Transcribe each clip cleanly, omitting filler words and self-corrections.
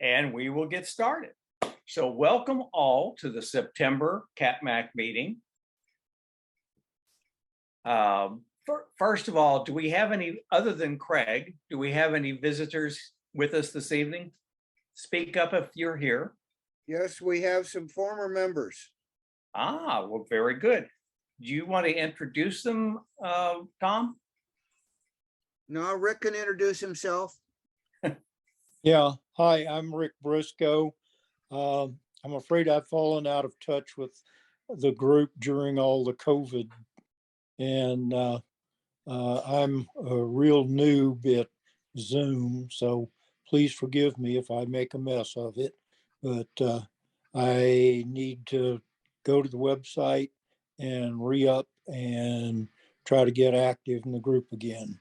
and we will get started. So welcome all to the September CapMac meeting. First of all, do we have any, other than Craig, do we have any visitors with us this evening? Speak up if you're here. Yes, we have some former members. Ah, well, very good. Do you want to introduce them, Tom? No, Rick can introduce himself. Yeah, hi, I'm Rick Briscoe. I'm afraid I've fallen out of touch with the group during all the COVID. And I'm a real noob at Zoom, so please forgive me if I make a mess of it. But I need to go to the website and re-up and try to get active in the group again.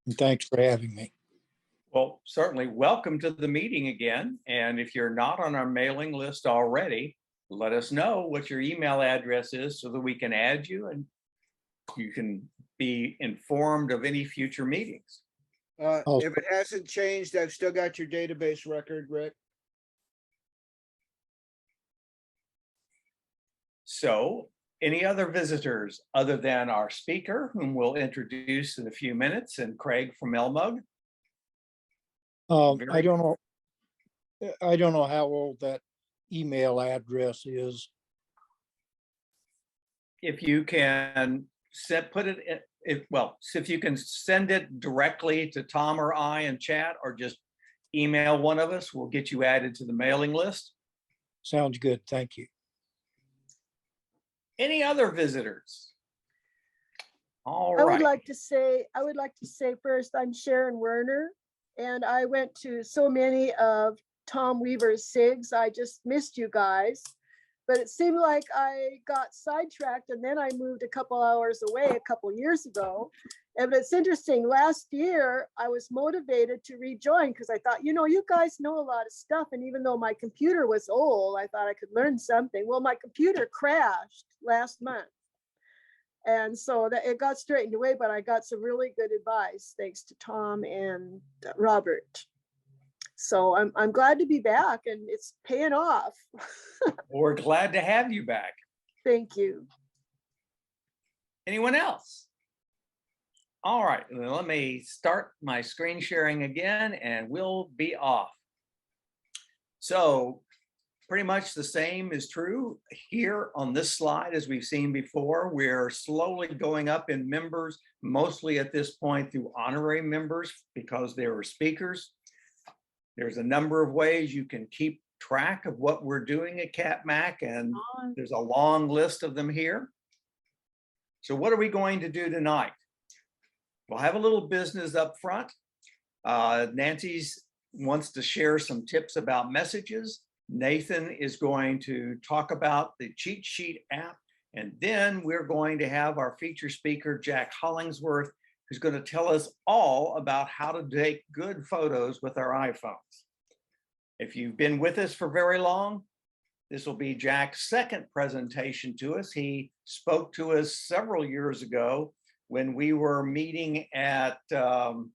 And thanks for having me. Well, certainly welcome to the meeting again. And if you're not on our mailing list already, let us know what your email address is so that we can add you and you can be informed of any future meetings. If it hasn't changed, I've still got your database record, Rick. So any other visitors other than our speaker, whom we'll introduce in a few minutes, and Craig from Elmug? I don't know how old that email address is. If you can put it in, if you can send it directly to Tom or I in chat, or just email one of us, we'll get you added to the mailing list. Sounds good. Thank you. Any other visitors? All right. I would like to say first, I'm Sharon Werner, and I went to so many of Tom Weaver's SIGs. I just missed you guys, but it seemed like I got sidetracked, and then I moved a couple hours away a couple years ago. And it's interesting, last year I was motivated to rejoin because I thought, you guys know a lot of stuff, and even though my computer was old, I thought I could learn something. Well, my computer crashed last month, and so that it got straightened away, but I got some really good advice thanks to Tom and Robert. So I'm glad to be back, and it's paying off. We're glad to have you back. Thank you. Anyone else? All right, let me start my screen sharing again, and we'll be off. So pretty much the same is true here on this slide as we've seen before. We're slowly going up in members, mostly at this point through honorary members because they were speakers. There's a number of ways you can keep track of what we're doing at CapMac, and there's a long list of them here. So what are we going to do tonight? We'll have a little business up front. Nancy wants to share some tips about messages. Nathan is going to talk about the CheatSheet app, and then we're going to have our feature speaker, Jack Hollingsworth, who's going to tell us all about how to take good photos with our iPhones. If you've been with us for very long, this will be Jack's second presentation to us. He spoke to us several years ago when we were meeting at Divines.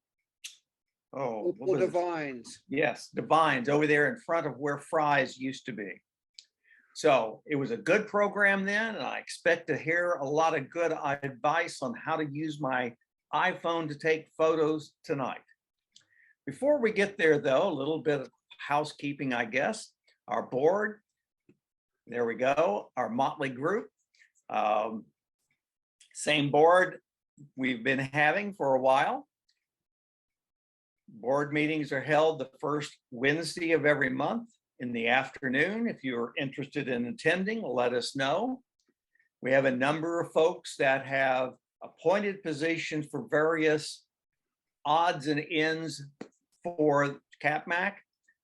Yes, Divines, over there in front of where Fry's used to be. So it was a good program then, and I expect to hear a lot of good advice on how to use my iPhone to take photos tonight. Before we get there though, a little bit of housekeeping, I guess. Our board, there we go, our motley group. Same board we've been having for a while. Board meetings are held the first Wednesday of every month in the afternoon. If you're interested in attending, let us know. We have a number of folks that have appointed positions for various odds and ends for CapMac,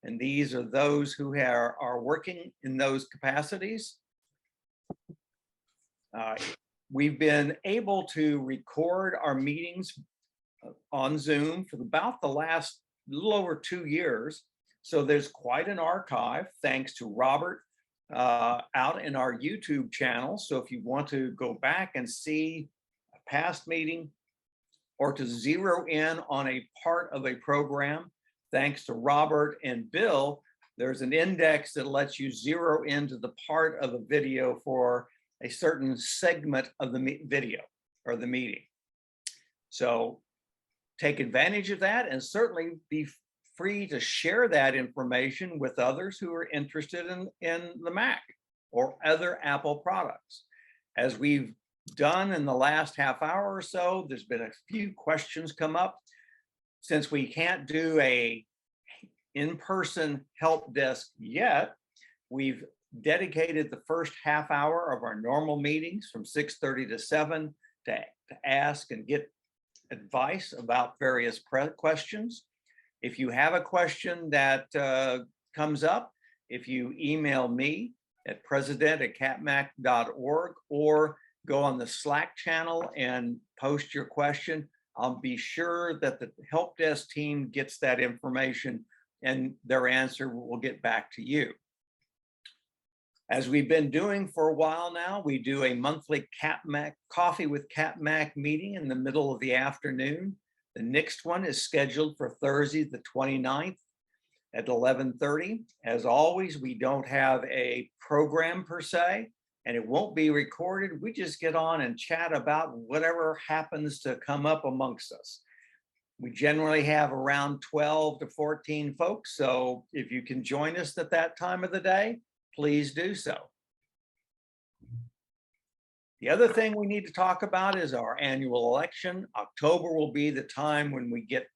and these are those who are working in those capacities. We've been able to record our meetings on Zoom for about the last little over 2 years. So there's quite an archive, thanks to Robert, out in our YouTube channel. So if you want to go back and see a past meeting or to zero in on a part of a program, thanks to Robert and Bill, there's an index that lets you zero into the part of the video for a certain segment of the video or the meeting. So take advantage of that, and certainly be free to share that information with others who are interested in the Mac or other Apple products. As we've done in the last half hour or so, there's been a few questions come up. Since we can't do a in-person help desk yet, we've dedicated the first half hour of our normal meetings from 6:30 to 7 to ask and get advice about various questions. If you have a question that comes up, if you email me at president@capmac.org or go on the Slack channel and post your question, I'll be sure that the help desk team gets that information and their answer will get back to you. As we've been doing for a while now, we do a monthly CapMac Coffee with CapMac meeting in the middle of the afternoon. The next one is scheduled for Thursday, the 29th at 11:30. As always, we don't have a program per se, and it won't be recorded. We just get on and chat about whatever happens to come up amongst us. We generally have around 12 to 14 folks, so if you can join us at that time of the day, please do so. The other thing we need to talk about is our annual election. October will be the time when we get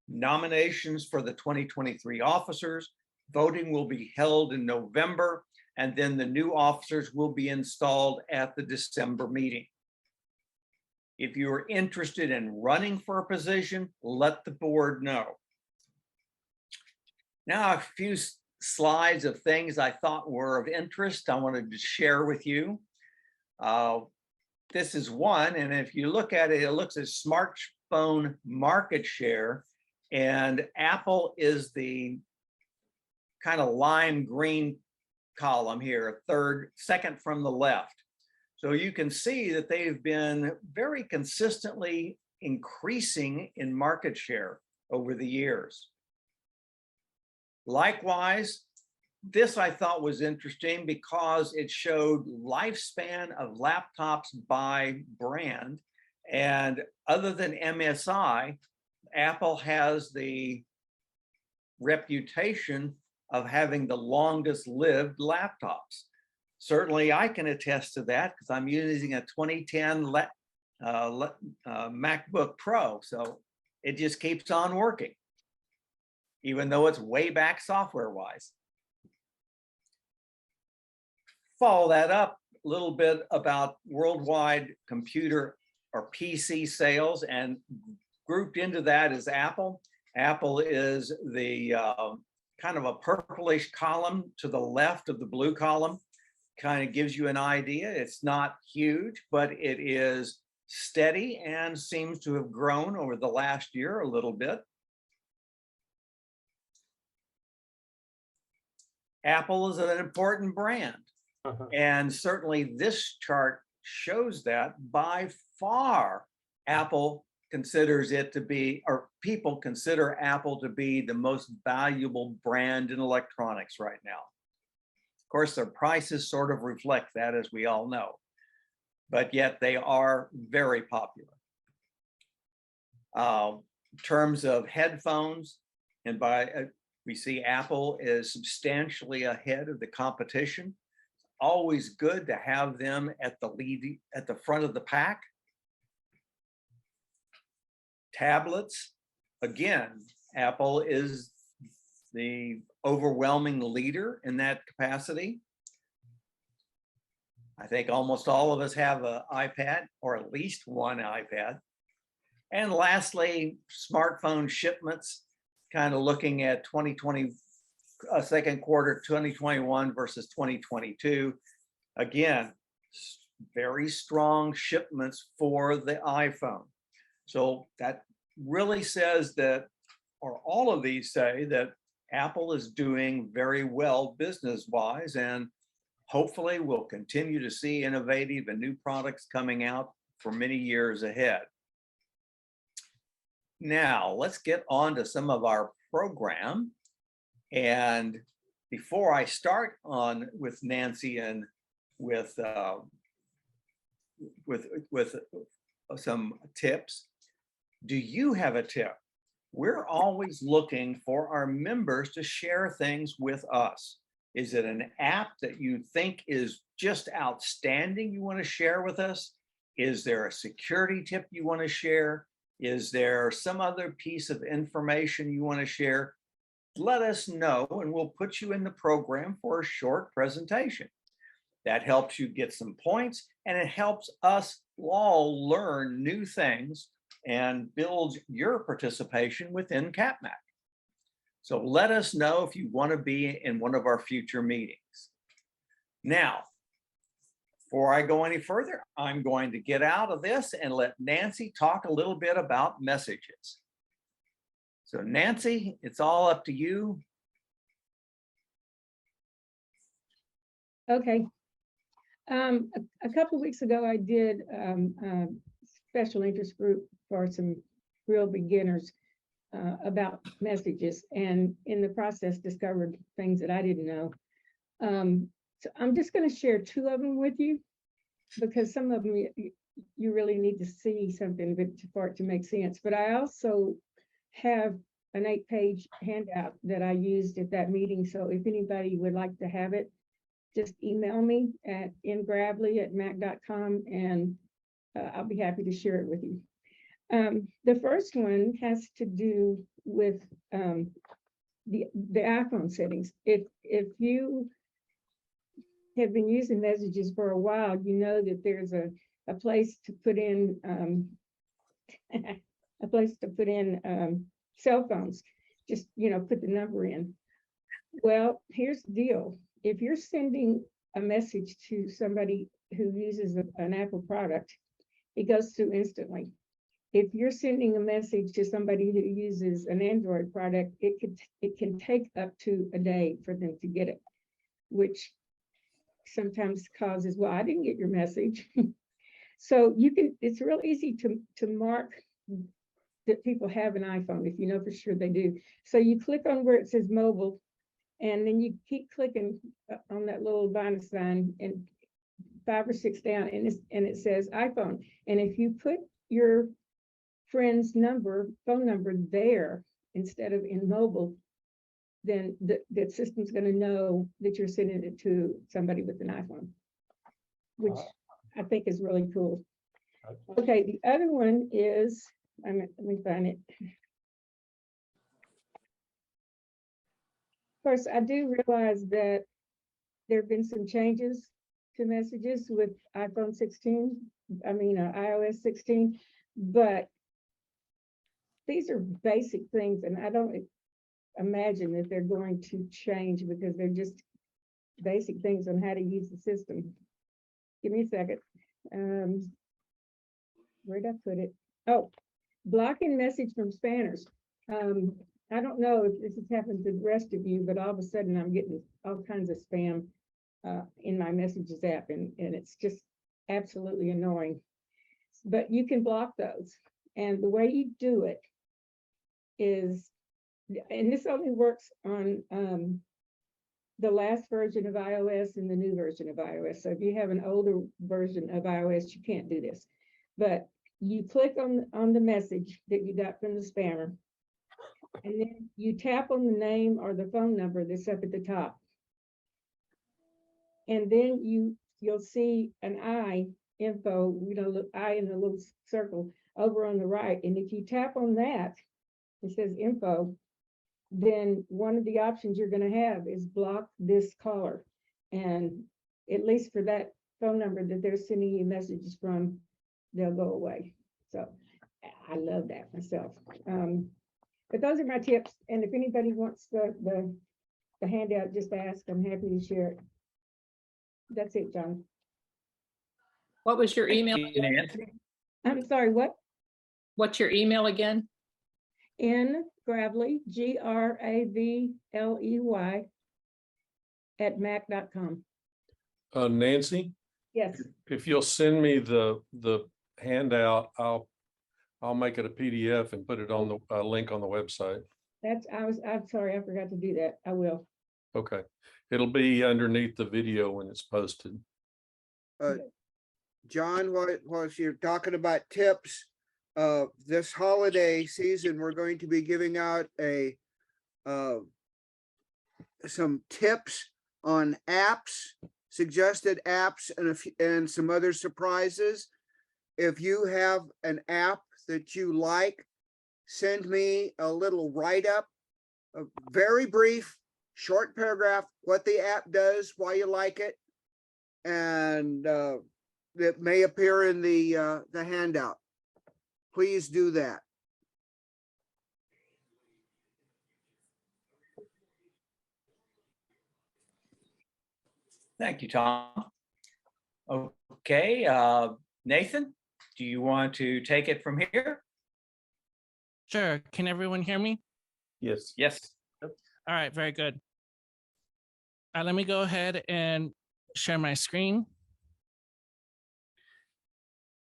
nominations for the 2023 officers. Voting will be held in November, and then the new officers will be installed at the December meeting. If you are interested in running for a position, let the board know. Now, a few slides of things I thought were of interest I wanted to share with you. This is one, and if you look at it, it looks at smartphone market share, and Apple is the kind of lime green column here, second from the left. So you can see that they've been very consistently increasing in market share over the years. Likewise, this I thought was interesting because it showed lifespan of laptops by brand. And other than MSI, Apple has the reputation of having the longest lived laptops. Certainly I can attest to that because I'm using a 2010 MacBook Pro. So it just keeps on working, even though it's way back software-wise. Follow that up a little bit about worldwide computer or PC sales, and grouped into that is Apple. Apple is the kind of a purplish column to the left of the blue column. Kind of gives you an idea. It's not huge, but it is steady and seems to have grown over the last year a little bit. Apple is an important brand. And certainly this chart shows that by far Apple considers it to be, or people consider Apple to be the most valuable brand in electronics right now. Of course, their prices sort of reflect that, as we all know, but yet they are very popular. In terms of headphones, and we see Apple is substantially ahead of the competition. Always good to have them at the front of the pack. Tablets, again, Apple is the overwhelming leader in that capacity. I think almost all of us have an iPad, or at least one iPad. And lastly, smartphone shipments, kind of looking at 2020, second quarter 2021 versus 2022. Again, very strong shipments for the iPhone. So that really says that, or all of these say that Apple is doing very well business-wise, and hopefully we'll continue to see innovative and new products coming out for many years ahead. Now, let's get on to some of our program. And before I start on with Nancy and with some tips, do you have a tip? We're always looking for our members to share things with us. Is it an app that you think is just outstanding you want to share with us? Is there a security tip you want to share? Is there some other piece of information you want to share? Let us know and we'll put you in the program for a short presentation. That helps you get some points and it helps us all learn new things and build your participation within CapMac. So let us know if you want to be in one of our future meetings. Now, before I go any further, I'm going to get out of this and let Nancy talk a little bit about messages. So Nancy, it's all up to you. Okay. A couple of weeks ago, I did a special interest group for some real beginners about messages, and in the process discovered things that I didn't know. So I'm just going to share two of them with you because some of them you really need to see something for it to make sense. But I also have an 8-page handout that I used at that meeting. So if anybody would like to have it, just email me at ngravely@mac.com and I'll be happy to share it with you. The first one has to do with the iPhone settings. If you have been using messages for a while, you know that there's a place to put in cell phones. Just put the number in. Well, here's the deal. If you're sending a message to somebody who uses an Apple product, it goes through instantly. If you're sending a message to somebody who uses an Android product, it can take up to a day for them to get it, which sometimes causes, well, I didn't get your message. So it's real easy to mark that people have an iPhone if you know for sure they do. So you click on where it says mobile, and then you keep clicking on that little minus sign and 5 or 6 down, and it says iPhone. And if you put your friend's phone number there instead of in mobile, then the system's going to know that you're sending it to somebody with an iPhone, which I think is really cool. Okay, the other one is, let me find it. Of course, I do realize that there have been some changes to messages with iOS 16, but these are basic things, and I don't imagine that they're going to change because they're just basic things on how to use the system. Give me a second. Where'd I put it? Oh, blocking message from spammers. I don't know if this has happened to the rest of you, but all of a sudden I'm getting all kinds of spam in my messages app, and it's just absolutely annoying. But you can block those. And the way you do it is, and this only works on the last version of iOS and the new version of iOS. So if you have an older version of iOS, you can't do this. But you click on the message that you got from the spammer, and then you tap on the name or the phone number that's up at the top. And then you'll see an info, I in a little circle over on the right. And if you tap on that, it says info, then one of the options you're going to have is block this caller. And at least for that phone number that they're sending you messages from, they'll go away. So I love that myself. But those are my tips. And if anybody wants the handout, just ask. I'm happy to share it. That's it, John. What was your email? I'm sorry, what? What's your email again? Ngravely, Gravley @mac.com. Nancy, Yes. if you'll send me the handout, I'll make it a PDF and put it on the link on the website. I'm sorry, I forgot to do that. I will. Okay. It'll be underneath the video when it's posted. John, while you're talking about tips, this holiday season, we're going to be giving out some tips on apps, suggested apps, and some other surprises. If you have an app that you like, send me a little write-up, a very brief, short paragraph, what the app does, why you like it, and that may appear in the handout. Please do that. Thank you, Tom. Okay, Nathan, do you want to take it from here? Sure. Can everyone hear me? Yes. Yes. All right, very good. Let me go ahead and share my screen.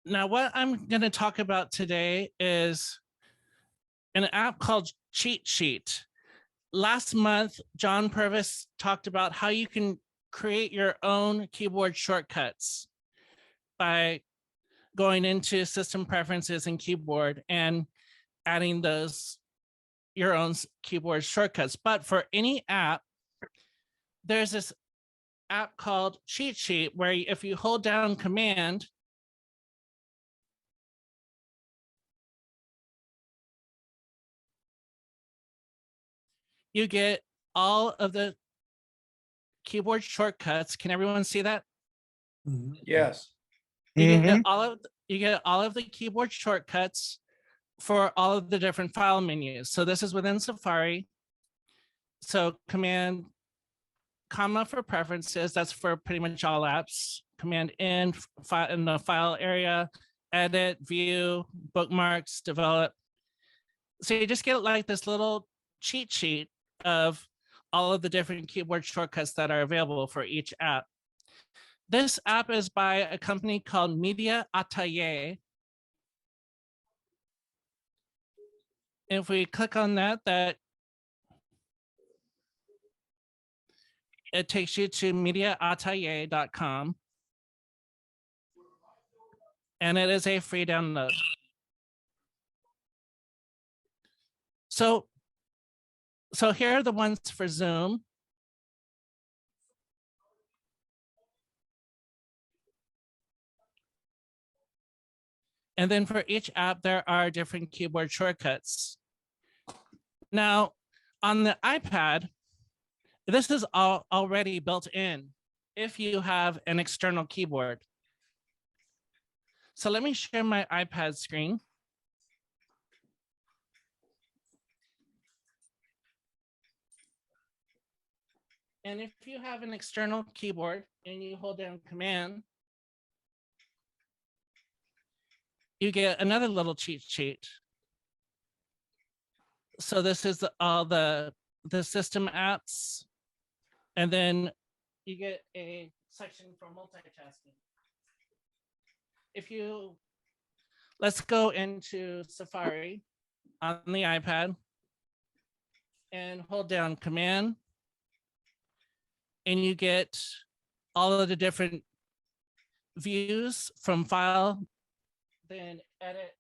Now, what I'm going to talk about today is an app called CheatSheet. Last month, John Purvis talked about how you can create your own keyboard shortcuts by going into system preferences and keyboard and adding those your own keyboard shortcuts. But for any app, there's this app called CheatSheet where if you hold down Command, you get all of the keyboard shortcuts. Can everyone see that? Yes. You get all of the keyboard shortcuts for all of the different file menus. So this is within Safari. So Command, comma for preferences, that's for pretty much all apps. Command in the file area, edit, view, bookmarks, develop. So you just get like this little cheat sheet of all of the different keyboard shortcuts that are available for each app. This app is by a company called Media Atelier. If we click on that, it takes you to mediaatelier.com. And it is a free download. So here are the ones for Zoom. And then for each app, there are different keyboard shortcuts. Now, on the iPad, this is already built in if you have an external keyboard. So let me share my iPad screen. And if you have an external keyboard and you hold down Command, you get another little cheat sheet. So this is all the system apps. And then you get a section for multitasking. Let's go into Safari on the iPad and hold down Command. And you get all of the different views from file, then edit.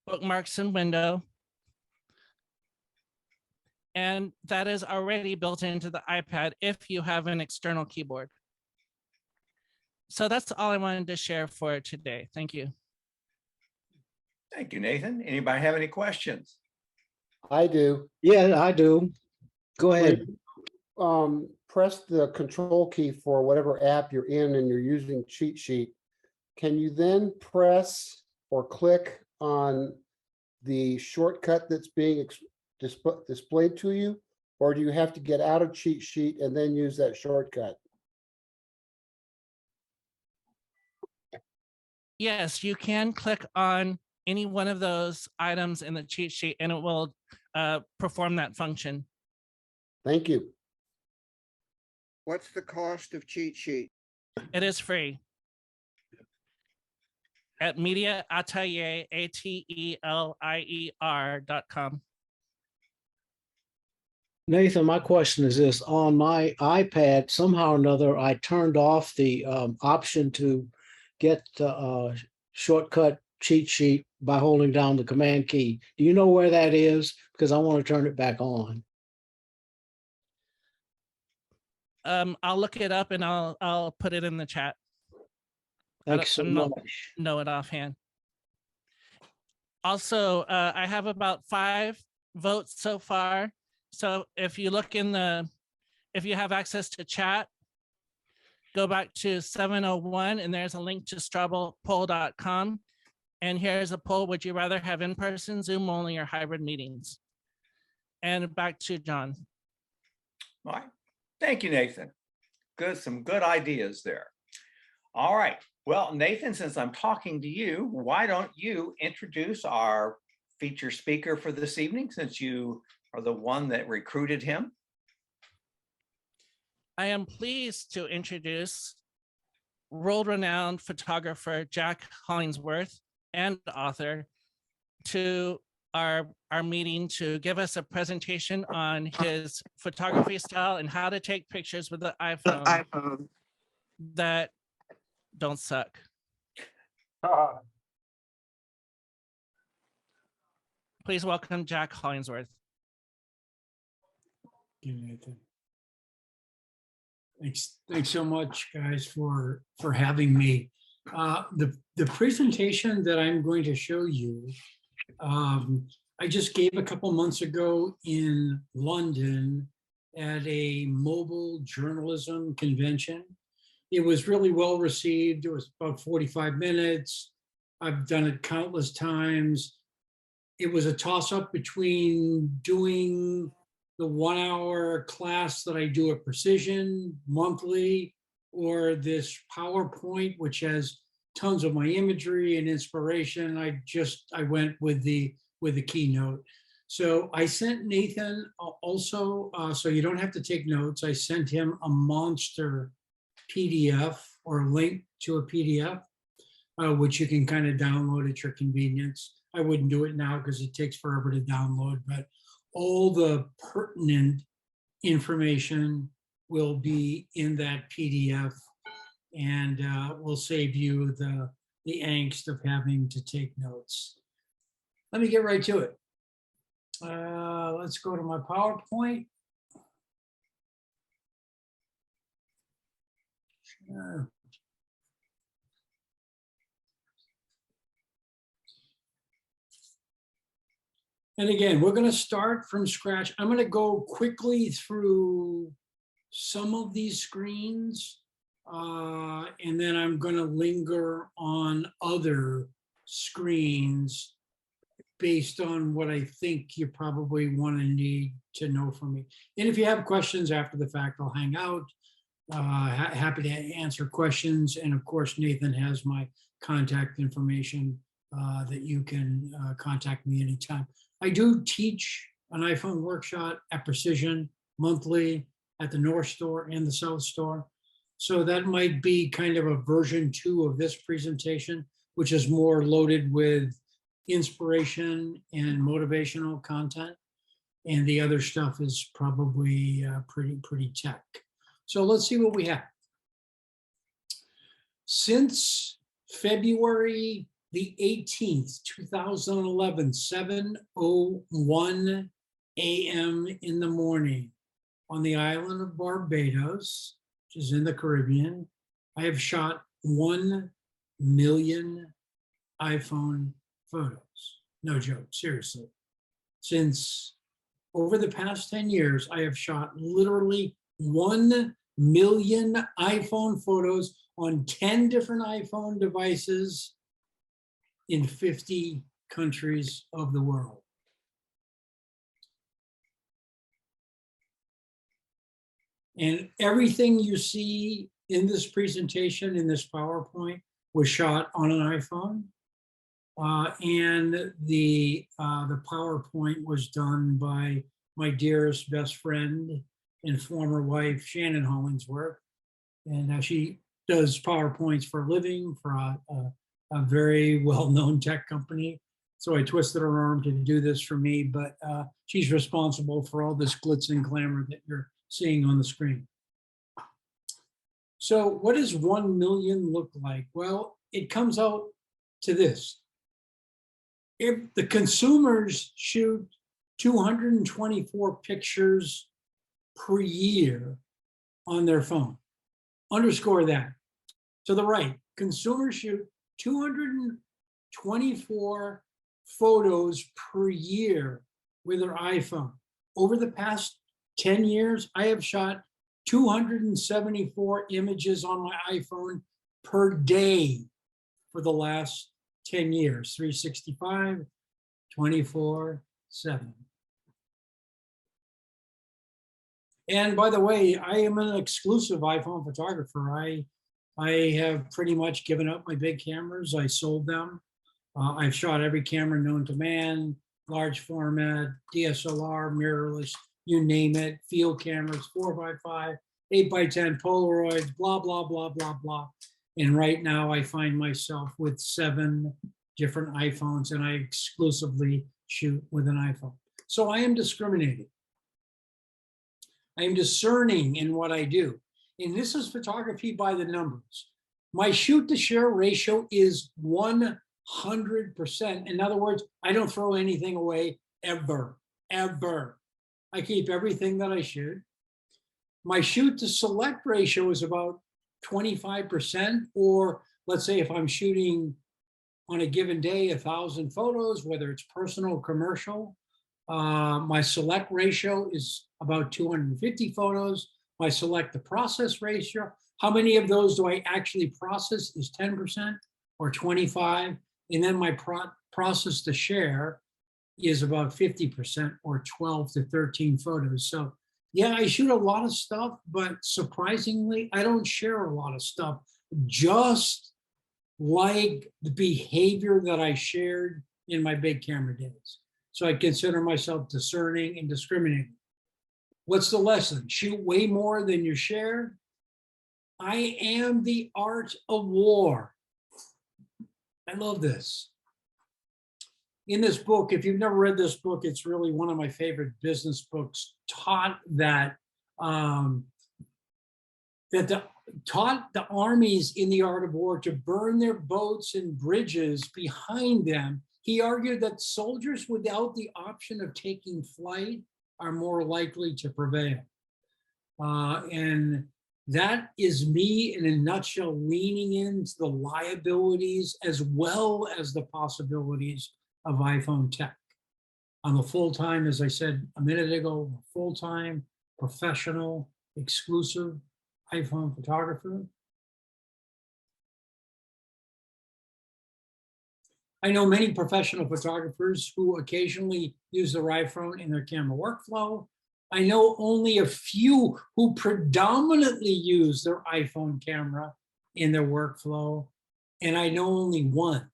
Bookmarks and window. And that is already built into the iPad if you have an external keyboard. So that's all I wanted to share for today. Thank you. Thank you, Nathan. Anybody have any questions? I do. Yeah, I do. Go ahead. Press the control key for whatever app you're in and you're using cheat sheet. Can you then press or click on the shortcut that's being displayed to you? Or do you have to get out of cheat sheet and then use that shortcut? Yes, you can click on any one of those items in the cheat sheet and it will perform that function. Thank you. What's the cost of cheat sheet? It is free. at mediaatelier, ATELIER.com. Nathan, my question is this: on my iPad, somehow or another, I turned off the option to get the shortcut cheat sheet by holding down the command key. Do you know where that is? Because I want to turn it back on. I'll look it up and I'll put it in the chat. Thanks so I'm not much. know it offhand. Also, I have about 5 votes so far. So if you look if you have access to chat, go back to 701 and there's a link to strawpoll.com. And here's a poll: would you rather have in-person, Zoom only, or hybrid meetings? And back to John. All right. Thank you, Nathan. Some good ideas there. All right. Well, Nathan, since I'm talking to you, why don't you introduce our feature speaker for this evening, since you are the one that recruited him? I am pleased to introduce world-renowned photographer Jack Hollingsworth and author to our meeting to give us a presentation on his photography style and how to take pictures with the iPhone that don't suck. Please welcome Jack Hollingsworth. Thank you, Nathan. Thanks so much, guys, for having me. The presentation that I'm going to show you, I just gave a couple months ago in London at a mobile journalism convention. It was really well received. It was about 45 minutes. I've done it countless times. It was a toss-up between doing the 1-hour class that I do at Precision monthly, or this PowerPoint, which has tons of my imagery and inspiration. I went with the keynote. So I sent Nathan also, so you don't have to take notes. I sent him a monster PDF or link to a PDF, which you can kind of download at your convenience. I wouldn't do it now because it takes forever to download, but all the pertinent information will be in that PDF, and will save you the angst of having to take notes. Let me get right to it. Let's go to my PowerPoint. Sure. And again, we're going to start from scratch. I'm going to go quickly through some of these screens, and then I'm going to linger on other screens based on what I think you probably want to need to know from me. And if you have questions after the fact, I'll hang out. Happy to answer questions. And of course, Nathan has my contact information that you can contact me anytime. I do teach an iPhone workshop at Precision monthly at the North Store and the South Store. So that might be kind of a version 2 of this presentation, which is more loaded with inspiration and motivational content. And the other stuff is probably pretty tech. So let's see what we have. Since February the 18th, 2011, 7:01 a.m. in the morning on the island of Barbados, which is in the Caribbean, I have shot 1 million iPhone photos. No joke, seriously. Since over the past 10 years, I have shot literally 1 million iPhone photos on 10 different iPhone devices in 50 countries of the world. And everything you see in this presentation, in this PowerPoint, was shot on an iPhone. And the PowerPoint was done by my dearest best friend and former wife, Shannon Hollingsworth. And she does PowerPoints for a living for a a very well-known tech company. So I twisted her arm to do this for me, but she's responsible for all this glitz and glamour that you're seeing on the screen. So what does 1 million look like? Well, it comes out to this. If the consumers shoot 224 pictures per year on their phone, underscore that. To the right, consumers shoot 224 photos per year with their iPhone. Over the past 10 years, I have shot 274 images on my iPhone per day for the last 10 years, 365, 24/7. And by the way, I am an exclusive iPhone photographer. I have pretty much given up my big cameras. I sold them. I've shot every camera known to man, large format, DSLR, mirrorless, you name it, field cameras, 4x5, 8x10 Polaroids, blah, blah, blah, blah, blah. And right now I find myself with 7 different iPhones, and I exclusively shoot with an iPhone. So I am discriminating. I am discerning in what I do. And this is photography by the numbers. My shoot to share ratio is 100%. In other words, I don't throw anything away ever, ever. I keep everything that I shoot. My shoot to select ratio is about 25%, or let's say if I'm shooting on a given day, 1,000 photos, whether it's personal or commercial, my select ratio is about 250 photos. My select to process ratio, how many of those do I actually process is 10% or 25? And then my process to share is about 50% or 12 to 13 photos. So yeah, I shoot a lot of stuff, but surprisingly, I don't share a lot of stuff, just like the behavior that I shared in my big camera days. So I consider myself discerning and discriminating. What's the lesson? Shoot way more than you share. I am the art of war. I love this. In this book, if you've never read this book, it's really one of my favorite business books, taught the armies in the art of war to burn their boats and bridges behind them. He argued that soldiers without the option of taking flight are more likely to prevail. And that is me in a nutshell, leaning into the liabilities as well as the possibilities of iPhone tech. I'm a full-time, as I said a minute ago, full-time, professional, exclusive iPhone photographer. I know many professional photographers who occasionally use their iPhone in their camera workflow. I know only a few who predominantly use their iPhone camera in their workflow. And I know only one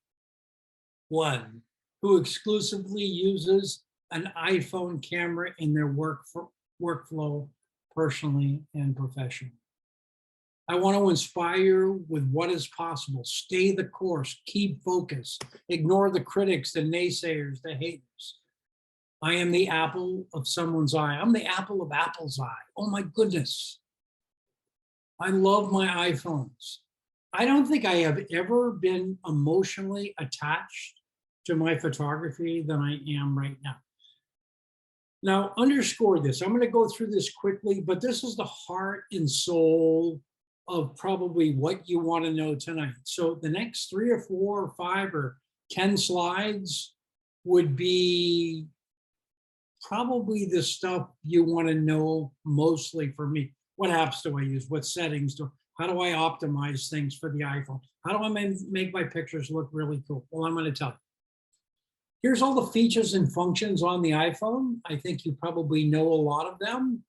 who exclusively uses an iPhone camera in their workflow, personally and professionally. I want to inspire you with what is possible. Stay the course, keep focus, ignore the critics, the naysayers, the haters. I am the apple of someone's eye. I'm the apple of Apple's eye. Oh my goodness. I love my iPhones. I don't think I have ever been emotionally attached to my photography than I am right now. Now, underscore this. I'm going to go through this quickly, but this is the heart and soul of probably what you want to know tonight. So the next 3 or 4 or 5 or 10 slides would be probably the stuff you want to know mostly for me. What apps do I use? What settings do? How do I optimize things for the iPhone? How do I make my pictures look really cool? Well, I'm going to tell you. Here's all the features and functions on the iPhone. I think you probably know a lot of them.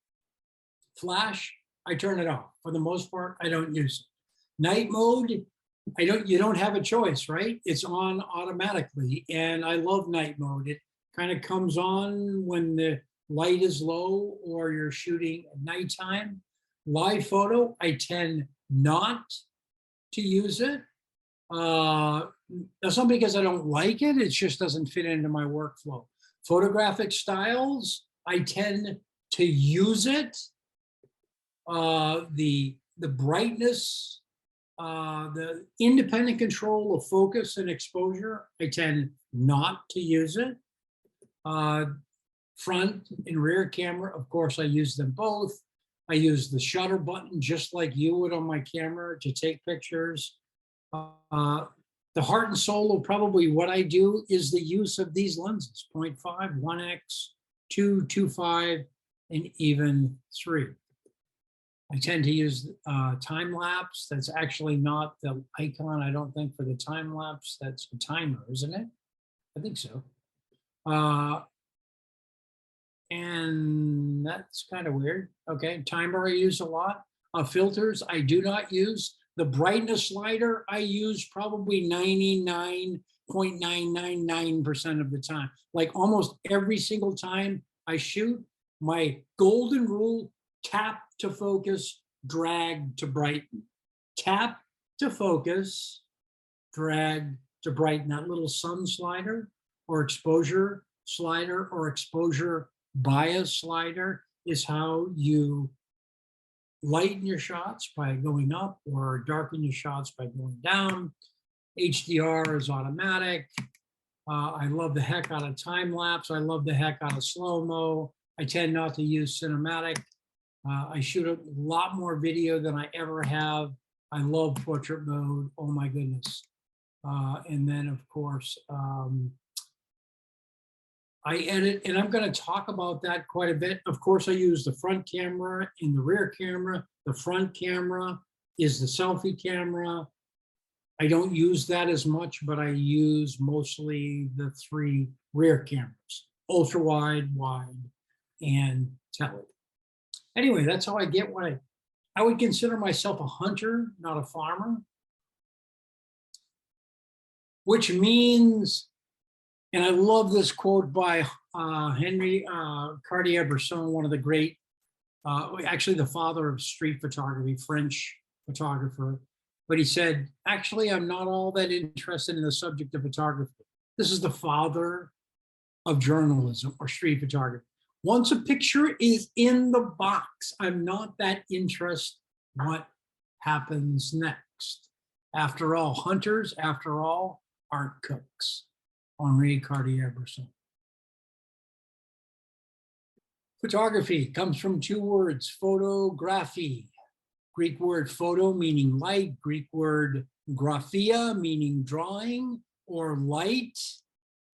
Flash, I turn it off. For the most part, I don't use it. Night mode, you don't have a choice, right? It's on automatically. And I love night mode. It kind of comes on when the light is low or you're shooting at nighttime. Live photo, I tend not to use it. That's not because I don't like it, it just doesn't fit into my workflow. Photographic styles, I tend to use it. The brightness, the independent control of focus and exposure, I tend not to use it. Front and rear camera, of course, I use them both. I use the shutter button just like you would on my camera to take pictures. The heart and soul of probably what I do is the use of these lenses, 0.5, 1x, 2, 2.5, and even 3. I tend to use time lapse. That's actually not the icon, I don't think, for the time lapse. That's a timer, isn't it? I think so. And that's kind of weird. Okay, timer I use a lot. Filters I do not use. The brightness slider I use probably 99.999% of the time. Like almost every single time I shoot, my golden rule, tap to focus, drag to brighten. Tap to focus, drag to brighten. That little sun slider or exposure slider or exposure bias slider is how you lighten your shots by going up or darken your shots by going down. HDR is automatic. I love the heck out of time lapse. I love the heck out of slow-mo. I tend not to use cinematic. I shoot a lot more video than I ever have. I love portrait mode. Oh my goodness. And then of course, I edit, and I'm going to talk about that quite a bit. Of course, I use the front camera and the rear camera. The front camera is the selfie camera. I don't use that as much, but I use mostly the 3 rear cameras, ultra wide, wide, and tele. Anyway, that's how I get what I would consider myself a hunter, not a farmer, which means, and I love this quote by Henry Cartier-Bresson, one of the great, actually the father of street photography, French photographer. But he said, actually, I'm not all that interested in the subject of photography. This is the father of journalism or street photography. Once a picture is in the box, I'm not that interested in what happens next. After all, hunters, after all, aren't cooks. Henri Cartier-Bresson. Photography comes from 2 words, photography. Greek word photo meaning light, Greek word graphia meaning drawing, or light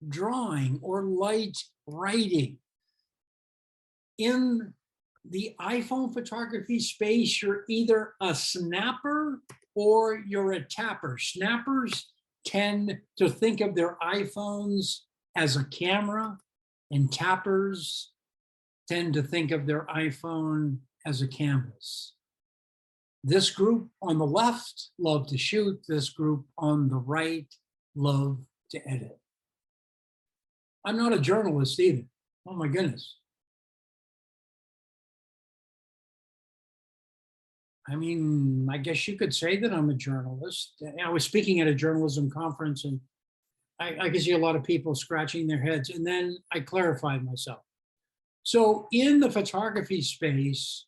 drawing, or light writing. In the iPhone photography space, you're either a snapper or you're a tapper. Snappers tend to think of their iPhones as a camera, and tappers tend to think of their iPhone as a canvas. This group on the left love to shoot. This group on the right love to edit. I'm not a journalist either. Oh my goodness. I mean, I guess you could say that I'm a journalist. I was speaking at a journalism conference, and I could see a lot of people scratching their heads, and then I clarified myself. So in the photography space,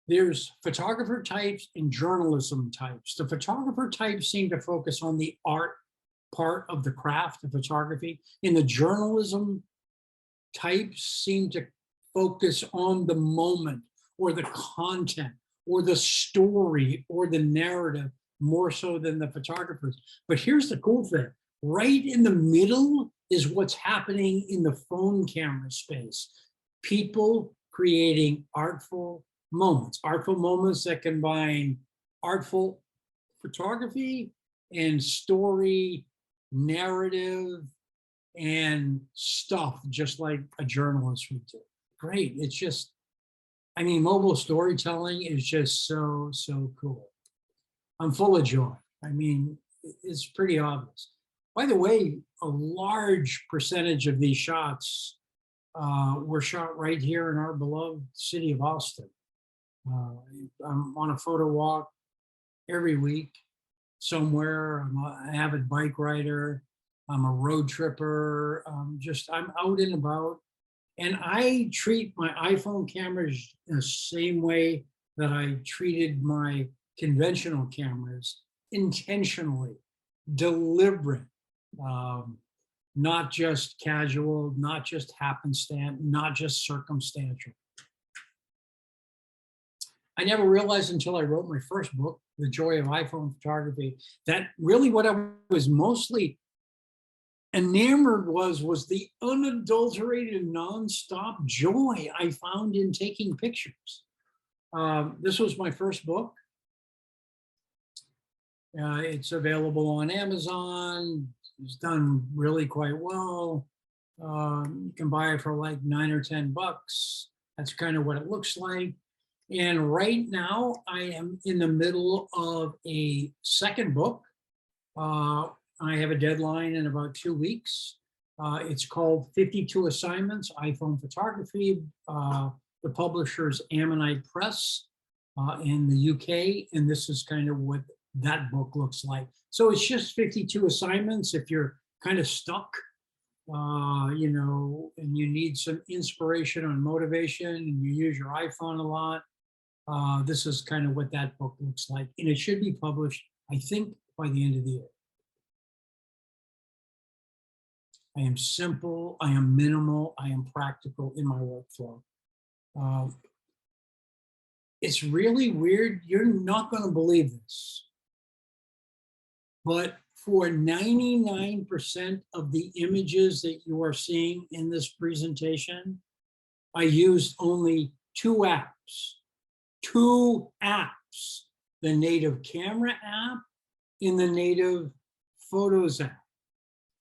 there's photographer types and journalism types. The photographer types seem to focus on the art part of the craft of photography. And the journalism types seem to focus on the moment or the content or the story or the narrative more so than the photographers. But here's the cool thing. Right in the middle is what's happening in the phone camera space. People creating artful moments that combine artful photography and story, narrative, and stuff, just like a journalist would do. Great. It's just, I mean, mobile storytelling is just so, so cool. I'm full of joy. I mean, it's pretty obvious. By the way, a large percentage of these shots were shot right here in our beloved city of Austin. I'm on a photo walk every week. somewhere. I'm an avid bike rider. I'm a road tripper. I'm out and about. And I treat my iPhone cameras the same way that I treated my conventional cameras, intentionally, deliberate, not just casual, not just happenstance, not just circumstantial. I never realized until I wrote my first book, The Joy of iPhone Photography, that really what I was mostly enamored was the unadulterated, nonstop joy I found in taking pictures. This was my first book. It's available on Amazon. It's done really quite well. You can buy it for like $9 or $10. That's kind of what it looks like. And right now I am in the middle of a second book. I have a deadline in about 2 weeks. It's called 52 Assignments, iPhone Photography. The publisher's Ammonite Press in the UK. And this is kind of what that book looks like. So it's just 52 assignments. If you're kind of stuck, you know, and you need some inspiration or motivation and you use your iPhone a lot, this is kind of what that book looks like. And it should be published, I think, by the end of the year. I am simple, I am minimal, I am practical in my workflow. It's really weird. You're not going to believe this. But for 99% of the images that you are seeing in this presentation, I used only two apps. Two apps, the native camera app and the native photos app.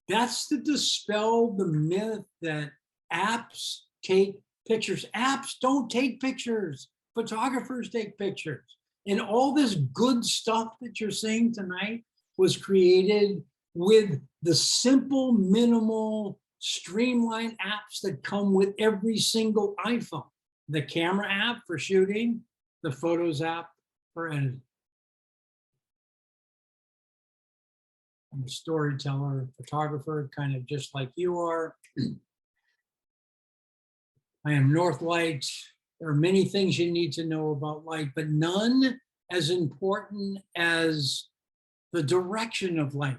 That's to dispel the myth that apps take pictures. Apps don't take pictures. Photographers take pictures. And all this good stuff that you're seeing tonight was created with the simple, minimal, streamlined apps that come with every single iPhone. The camera app for shooting, the photos app for editing. I'm a storyteller, photographer, kind of just like you are. I am North Light. There are many things you need to know about light, but none as important as the direction of light.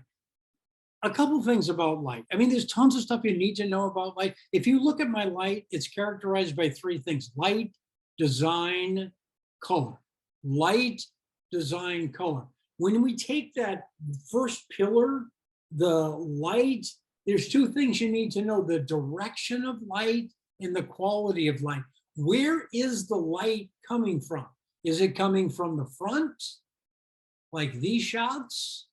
A couple things about light. I mean, there's tons of stuff you need to know about light. If you look at my light, it's characterized by three things: light, design, color. Light, design, color. When we take that first pillar, the light, there's two things you need to know: the direction of light and the quality of light. Where is the light coming from? Is it coming from the front, like these shots?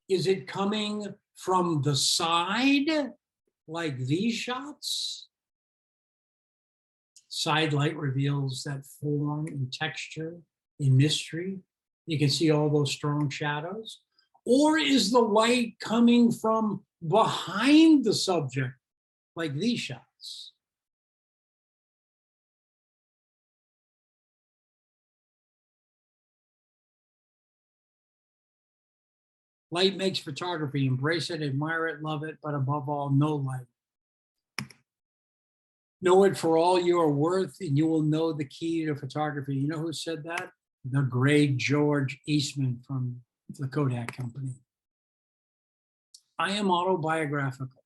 Is it coming from the side, like these shots? Side light reveals that form and texture and mystery. You can see all those strong shadows. Or is the light coming from behind the subject, like these shots? Light makes photography. Embrace it, admire it, love it, but above all, know light. Know it for all you are worth, and you will know the key to photography. You know who said that? The great George Eastman from the Kodak company. I am autobiographical.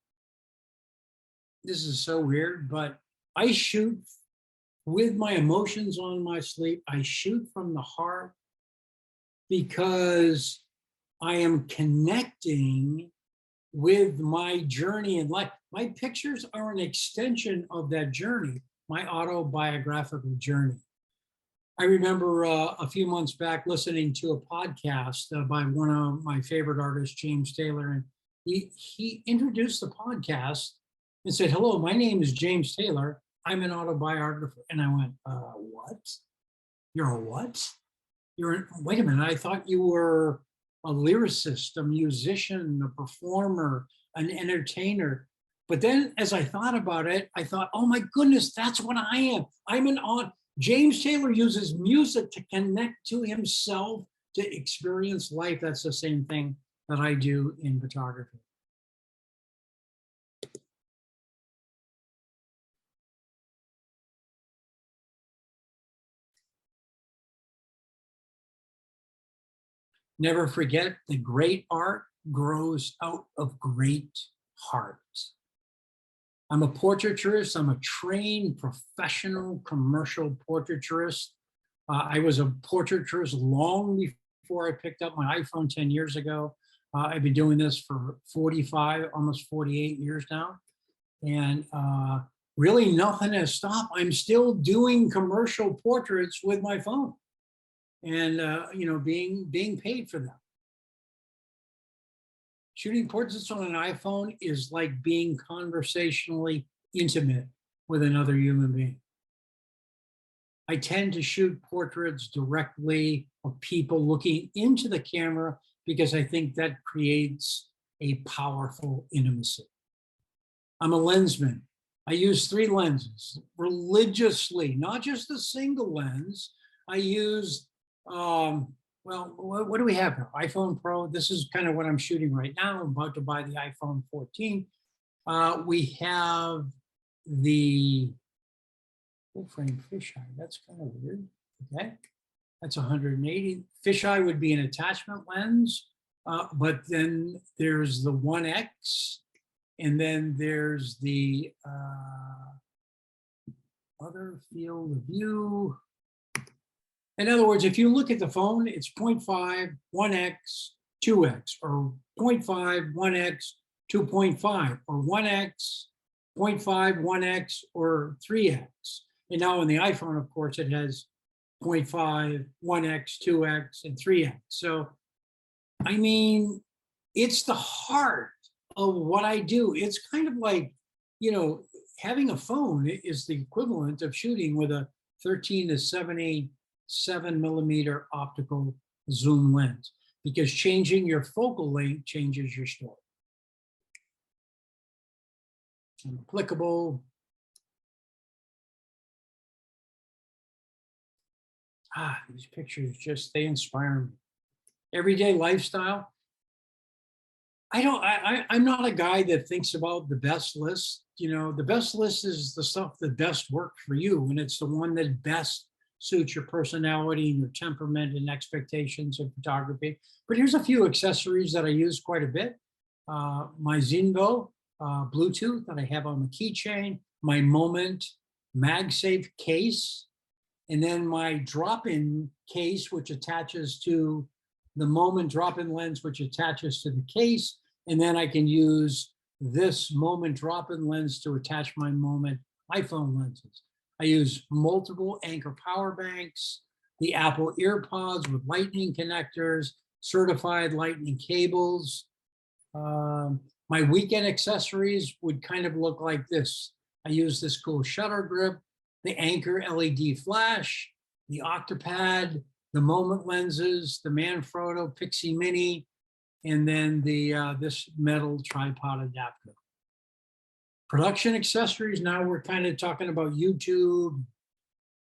This is so weird, but I shoot with my emotions on my sleeve. I shoot from the heart because I am connecting with my journey in life. My pictures are an extension of that journey, my autobiographical journey. I remember a few months back listening to a podcast by one of my favorite artists, James Taylor, and he introduced the podcast and said, "Hello, my name is James Taylor. I'm an autobiographer." And I went, what? You're a what? Wait a minute, I thought you were a lyricist, a musician, a performer, an entertainer. But then as I thought about it, I thought, oh my goodness, that's what I am. James Taylor uses music to connect to himself, to experience life. That's the same thing that I do in photography. Never forget that great art grows out of great hearts. I'm a portraiturist. I'm a trained professional commercial portraiturist. I was a portraiturist long before I picked up my iPhone 10 years ago. I've been doing this for 45, almost 48 years now. And really nothing has stopped. I'm still doing commercial portraits with my phone and being paid for them. Shooting portraits on an iPhone is like being conversationally intimate with another human being. I tend to shoot portraits directly of people looking into the camera because I think that creates a powerful intimacy. I'm a lensman. I use 3 lenses religiously, not just a single lens. I use, well, what do we have now? iPhone Pro. This is kind of what I'm shooting right now. I'm about to buy the iPhone 14. We have the full frame fisheye. That's kind of weird. Okay. That's 180. Fisheye would be an attachment lens, but then there's the 1X, and then there's the other field of view. In other words, if you look at the phone, it's 0.5, 1X, 2X, or 0.5, 1X, 2.5, or 1X, 0.5, 1X, or 3X. And now on the iPhone, of course, it has 0.5, 1X, 2X, and 3X. So, I mean, it's the heart of what I do. It's kind of like, having a phone is the equivalent of shooting with a 13 to 7.87mm optical zoom lens, because changing your focal length changes your story. And applicable. These pictures they inspire me. Everyday lifestyle. I'm not a guy that thinks about the best list. The best list is the stuff that best worked for you, and it's the one that best suits your personality and your temperament and expectations of photography. But here's a few accessories that I use quite a bit. My Zinbo Bluetooth that I have on the keychain, my Moment MagSafe case, and then my drop-in case, which attaches to the Moment drop-in lens, which attaches to the case. And then I can use this Moment drop-in lens to attach my Moment iPhone lenses. I use multiple Anchor power banks, the Apple EarPods with lightning connectors, certified lightning cables. My weekend accessories would kind of look like this. I use this cool shutter grip, the Anchor LED flash, the Octopad, the Moment lenses, the Manfrotto Pixie Mini, and then this metal tripod adapter. Production accessories, now we're kind of talking about YouTube,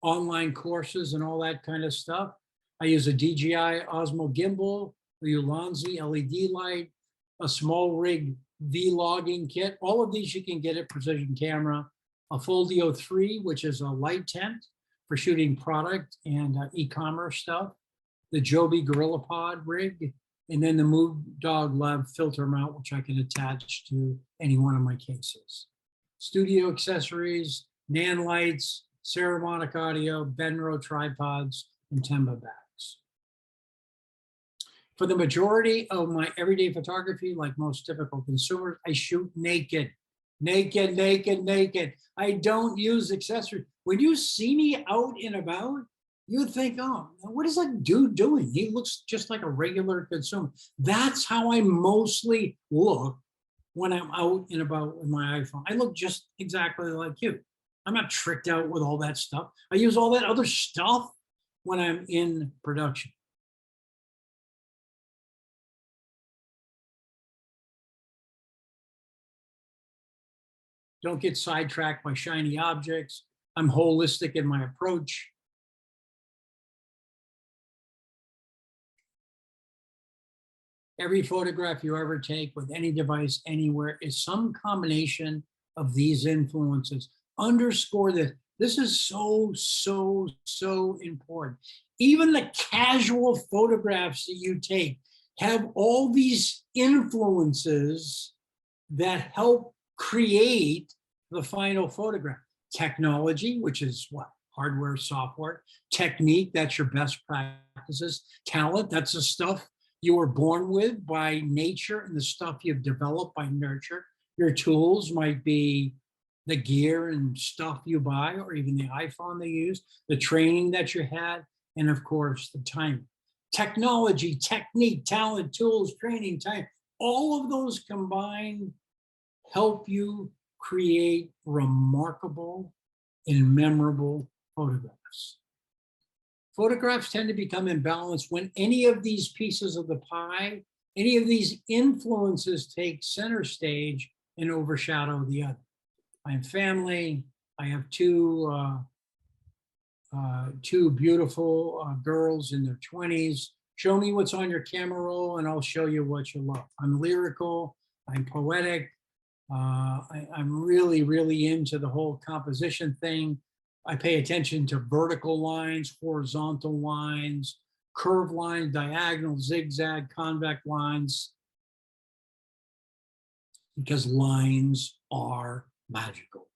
online courses, and all that kind of stuff. I use a DJI Osmo gimbal, a Ulanzi LED light, a small rig vlogging kit. All of these you can get at Precision Camera. A Foldio 3, which is a light tent for shooting product and e-commerce stuff. The Joby GorillaPod rig, and then the Moondog Lab filter mount, which I can attach to any one of my cases. Studio accessories, Nan lights, Ceramonic audio, Benro tripods, and Temba bags. For the majority of my everyday photography, like most typical consumers, I shoot naked. Naked, naked, naked. I don't use accessories. When you see me out and about, you think, oh, what is that dude doing? He looks just like a regular consumer. That's how I mostly look when I'm out and about with my iPhone. I look just exactly like you. I'm not tricked out with all that stuff. I use all that other stuff when I'm in production. Don't get sidetracked by shiny objects. I'm holistic in my approach. Every photograph you ever take with any device anywhere is some combination of these influences. Underscore this. This is so, so, so important. Even the casual photographs that you take have all these influences that help create the final photograph. Technology, which is what? Hardware, software. Technique, that's your best practices. Talent, that's the stuff you were born with by nature and the stuff you've developed by nurture. Your tools might be the gear and stuff you buy, or even the iPhone they use, the training that you had, and of course, the time. Technology, technique, talent, tools, training, time, all of those combined help you create remarkable and memorable photographs. Photographs tend to become imbalanced when any of these pieces of the pie, any of these influences take center stage and overshadow the other. I have family. I have two beautiful girls in their 20s. Show me what's on your camera roll and I'll show you what you love. I'm lyrical. I'm poetic. I'm really, really into the whole composition thing. I pay attention to vertical lines, horizontal lines, curved lines, diagonal, zigzag, convex lines, because lines are magical.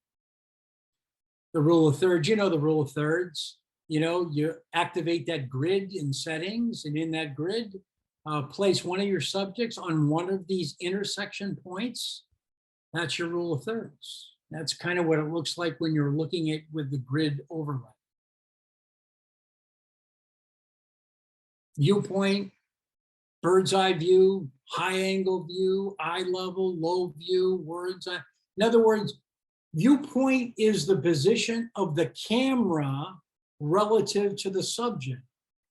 The rule of thirds, you know the rule of thirds. You know, you activate that grid in settings, and in that grid, place one of your subjects on one of these intersection points. That's your rule of thirds. That's kind of what it looks like when you're looking at with the grid overlay. Viewpoint, bird's eye view, high angle view, eye level, low view, words. In other words, viewpoint is the position of the camera relative to the subject.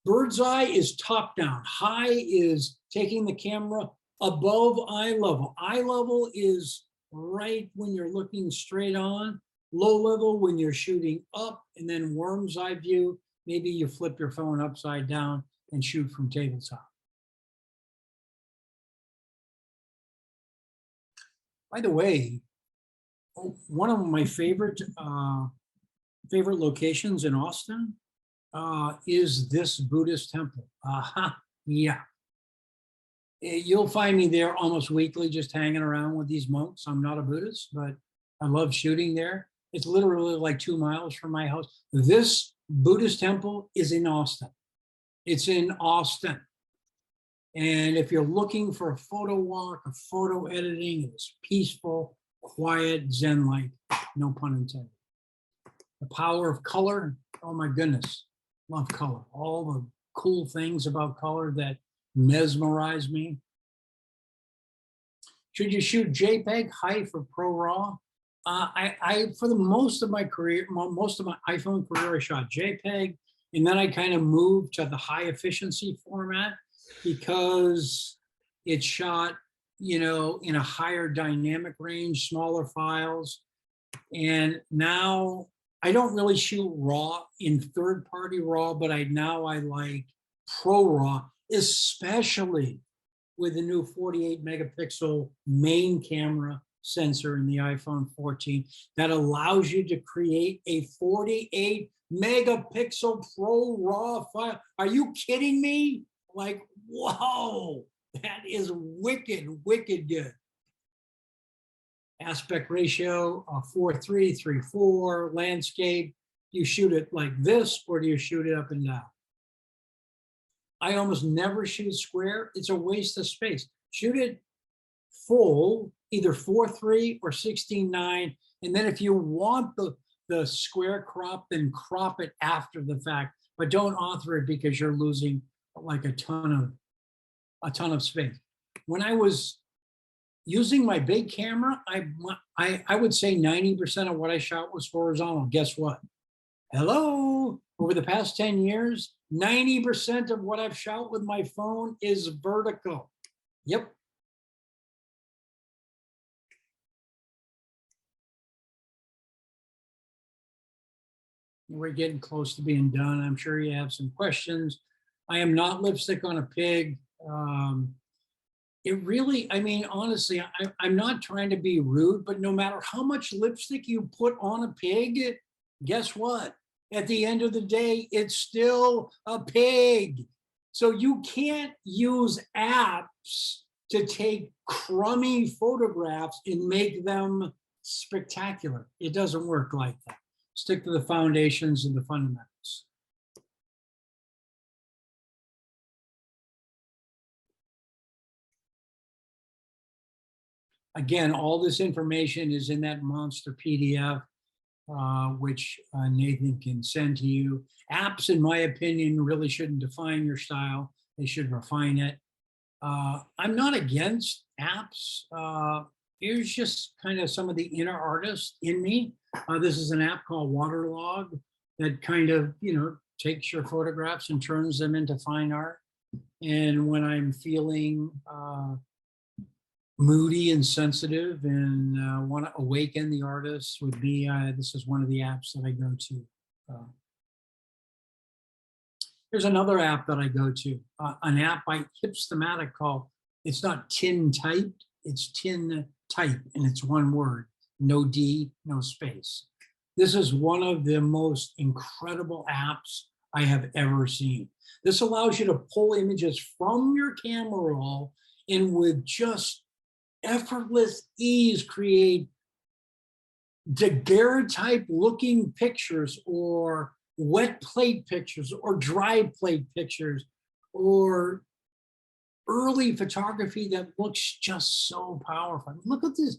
Bird's eye is top down. High is taking the camera above eye level. Eye level is right when you're looking straight on. Low level when you're shooting up, and then worm's eye view, maybe you flip your phone upside down and shoot from tabletop. By the way, one of my favorite locations in Austin is this Buddhist temple. Yeah. You'll find me there almost weekly, just hanging around with these monks. I'm not a Buddhist, but I love shooting there. It's literally like 2 miles from my house. This Buddhist temple is in Austin. It's in Austin. And if you're looking for a photo walk, a photo editing, it's peaceful, quiet, Zen-like, no pun intended. The power of color, oh my goodness, love color. All the cool things about color that mesmerize me. Should you shoot JPEG, high for Pro RAW? For the most of my career, most of my iPhone career, I shot JPEG, and then I kind of moved to the high efficiency format because it shot, you know, in a higher dynamic range, smaller files. And now I don't really shoot RAW in third-party RAW, but I like Pro RAW, especially with the new 48 megapixel main camera sensor in the iPhone 14 that allows you to create a 48 megapixel Pro RAW file. Are you kidding me? Like, whoa, that is wicked, wicked good. Aspect ratio, 4:3, 3:4, landscape. You shoot it like this, or do you shoot it up and down? I almost never shoot square. It's a waste of space. Shoot it full, either 4:3 or 16:9. And then if you want the square crop, then crop it after the fact, but don't author it because you're losing like a ton of space. When I was using my big camera, I would say 90% of what I shot was horizontal. Guess what? Hello, over the past 10 years, 90% of what I've shot with my phone is vertical. Yep. We're getting close to being done. I'm sure you have some questions. I am not lipstick on a pig. it really, I mean, honestly, I'm not trying to be rude, but no matter how much lipstick you put on a pig, guess what? At the end of the day, it's still a pig. So you can't use apps to take crummy photographs and make them spectacular. It doesn't work like that. Stick to the foundations and the fundamentals. Again, all this information is in that monster PDF, which Nathan can send to you. Apps, in my opinion, really shouldn't define your style. They should refine it. I'm not against apps. Here's just kind of some of the inner artist in me. This is an app called Waterlog that kind of, you know, takes your photographs and turns them into fine art. And when I'm feeling moody and sensitive and want to awaken the artist would be, this is one of the apps that I go to. There's another app that I go to, an app by Hipstamatic called, it's not tin typed, it's tin type, and it's one word, no D, no space. This is one of the most incredible apps I have ever seen. This allows you to pull images from your camera roll and with just effortless ease create daguerreotype looking pictures or wet plate pictures or dry plate pictures or early photography that looks just so powerful. Look at this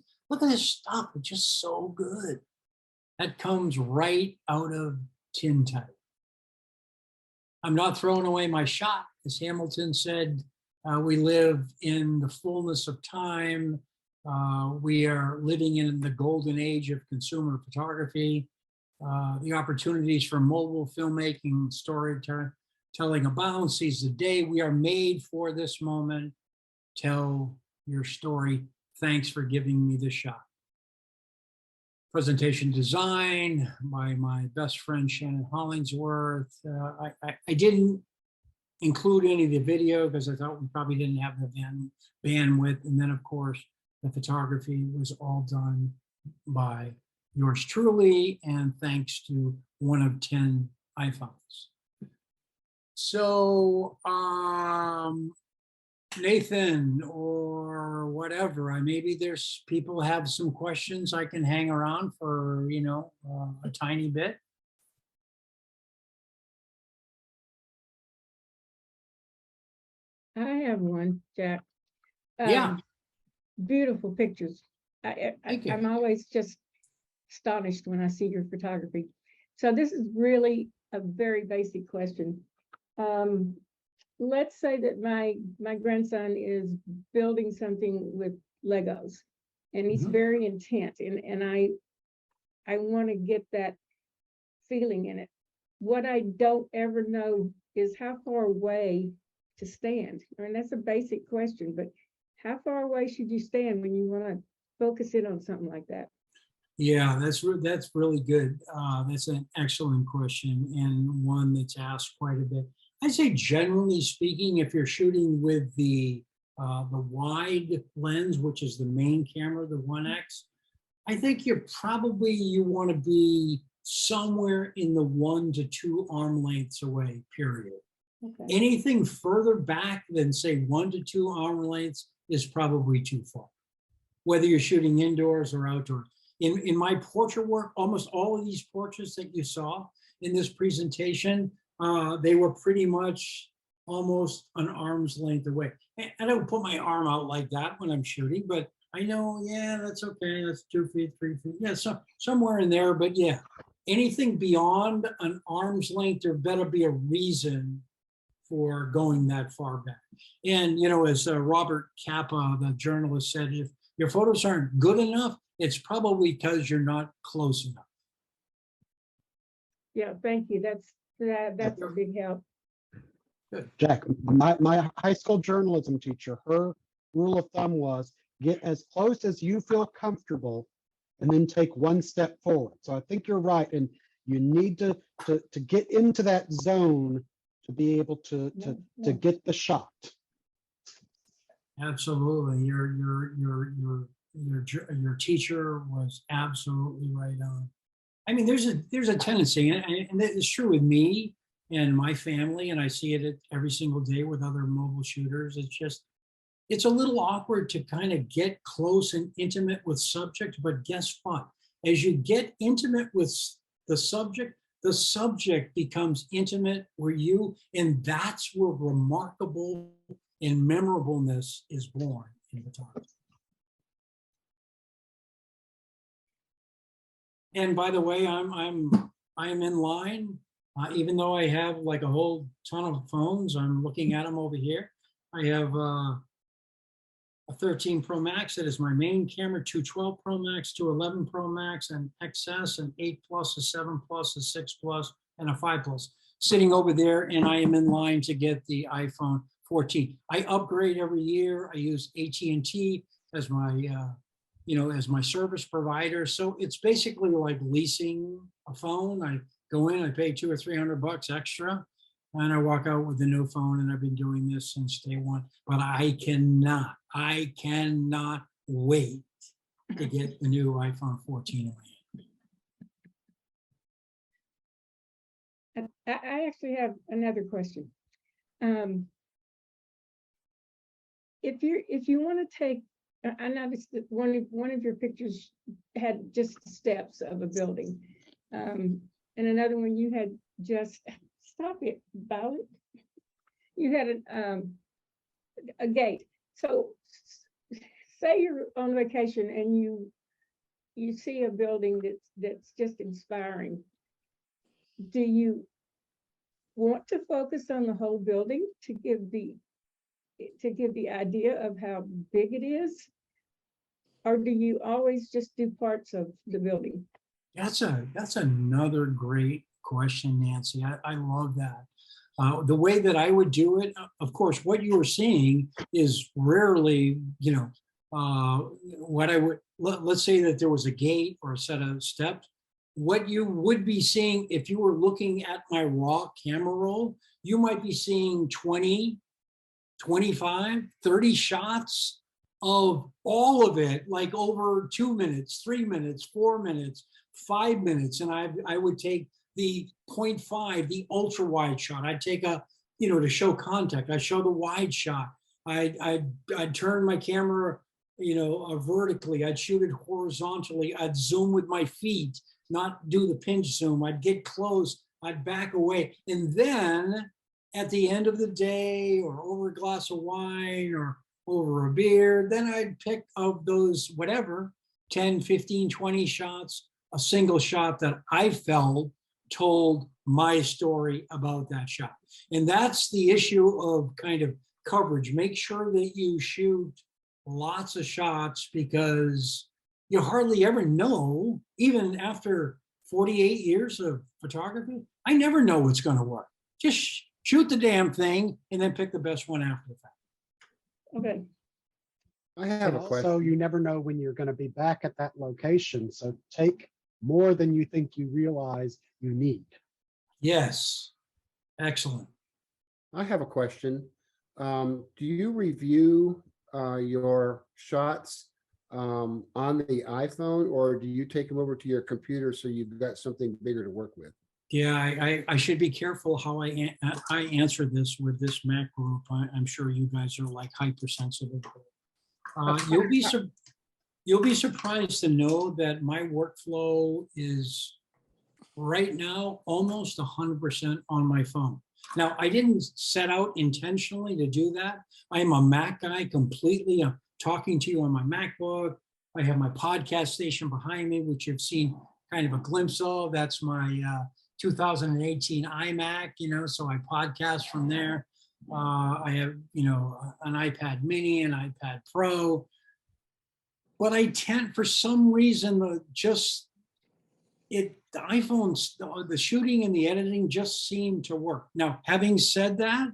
stuff, it's just so good. That comes right out of tin type. I'm not throwing away my shot. As Hamilton said, we live in the fullness of time. We are living in the golden age of consumer photography. The opportunities for mobile filmmaking, storytelling abound, seize the day. We are made for this moment. Tell your story. Thanks for giving me the shot. Presentation design by my best friend, Jack Hollingsworth. I didn't include any of the video because I thought we probably didn't have the bandwidth. And then of course, the photography was all done by yours truly, and thanks to one of 10 iPhones. So Nathan or whatever, maybe there's people have some questions I can hang around for, you know, a tiny bit. I have one, Jack. Yeah. Beautiful pictures. Thank you. I'm always just astonished when I see your photography. So this is really a very basic question. Let's say that my grandson is building something with Legos and he's very intent and I want to get that feeling in it. What I don't ever know is how far away to stand. I mean, that's a basic question, but how far away should you stand when you want to focus in on something like that? Yeah, that's really good. That's an excellent question and one that's asked quite a bit. I'd say generally speaking, if you're shooting with the wide lens, which is the main camera, the 1X, I think you want to be somewhere in the 1 to 2 arm lengths away, period. Okay. Anything further back than say 1 to 2 arm lengths is probably too far, whether you're shooting indoors or outdoors. In my portrait work, almost all of these portraits that you saw in this presentation, they were pretty much almost an arm's length away. I don't put my arm out like that when I'm shooting, but I know, yeah, that's okay. That's 2 feet, 3 feet. Yeah, so somewhere in there, but yeah, anything beyond an arm's length, there better be a reason for going that far back. And, you know, as Robert Capa, the journalist, said, if your photos aren't good enough, it's probably because you're not close enough. Yeah, thank you. That's a big help. Good. Jack, my high school journalism teacher, her rule of thumb was get as close as you feel comfortable and then take one step forward. So I think you're right. And you need to get into that zone to be able to get the shot. Absolutely. Your teacher was absolutely right on. I mean, there's a tendency, and it's true with me and my family, and I see it every single day with other mobile shooters. It's a little awkward to kind of get close and intimate with subject, but guess what? As you get intimate with the subject becomes intimate with you, and that's where remarkable and memorableness is born in photography. And by the way, I'm in line, even though I have like a whole ton of phones. I'm looking at them over here. I have a 13 Pro Max that is my main camera, 212 Pro Max, 211 Pro Max, and XS, and 8 Plus, a 7 Plus, a 6 Plus, and a 5 Plus sitting over there, and I am in line to get the iPhone 14. I upgrade every year. I use AT&T as my as my service provider. So it's basically like leasing a phone. I go in, I pay $200 or $300 extra, and I walk out with a new phone. And I've been doing this since day one. But I cannot wait to get the new iPhone 14 in. I actually have another question. If you want to take, I noticed that one of your pictures had just steps of a building, and another one you had just stop it, Violet. You had a gate. So say you're on vacation and you see a building that's just inspiring. Do you want to focus on the whole building to give the idea of how big it is? Or do you always just do parts of the building? That's another great question, Nancy. I love that. The way that I would do it, of course, what you were seeing is rarely, what I would, let's say that there was a gate or a set of steps. What you would be seeing if you were looking at my raw camera roll, you might be seeing 20, 25, 30 shots of all of it, like over 2 minutes, 3 minutes, 4 minutes, 5 minutes. And I would take the 0.5, the ultra wide shot. I'd take to show contact. I'd show the wide shot. I'd turn my camera, vertically. I'd shoot it horizontally. I'd zoom with my feet, not do the pinch zoom. I'd get close. I'd back away. And then at the end of the day, or over a glass of wine, or over a beer, then I'd pick up those, whatever, 10, 15, 20 shots, a single shot that I felt told my story about that shot. And that's the issue of kind of coverage. Make sure that you shoot lots of shots, because you hardly ever know, even after 48 years of photography, I never know what's going to work. Just shoot the damn thing and then pick the best one after the fact. Okay. I have a question. So you never know when you're going to be back at that location. So take more than you think you realize you need. Yes. Excellent. I have a question. Do you review your shots on the iPhone, or do you take them over to your computer so you've got something bigger to work with? Yeah, I should be careful how I answer this with this Mac group. I'm sure you guys are like hypersensitive. You'll be surprised to know that my workflow is right now almost 100% on my phone. Now, I didn't set out intentionally to do that. I'm a Mac guy completely. I'm talking to you on my MacBook. I have my podcast station behind me, which you've seen kind of a glimpse of. That's my 2018 iMac, so I podcast from there. I have, an iPad mini, an iPad Pro. But I tend, for some reason, the iPhones, the shooting and the editing just seem to work. Now, having said that,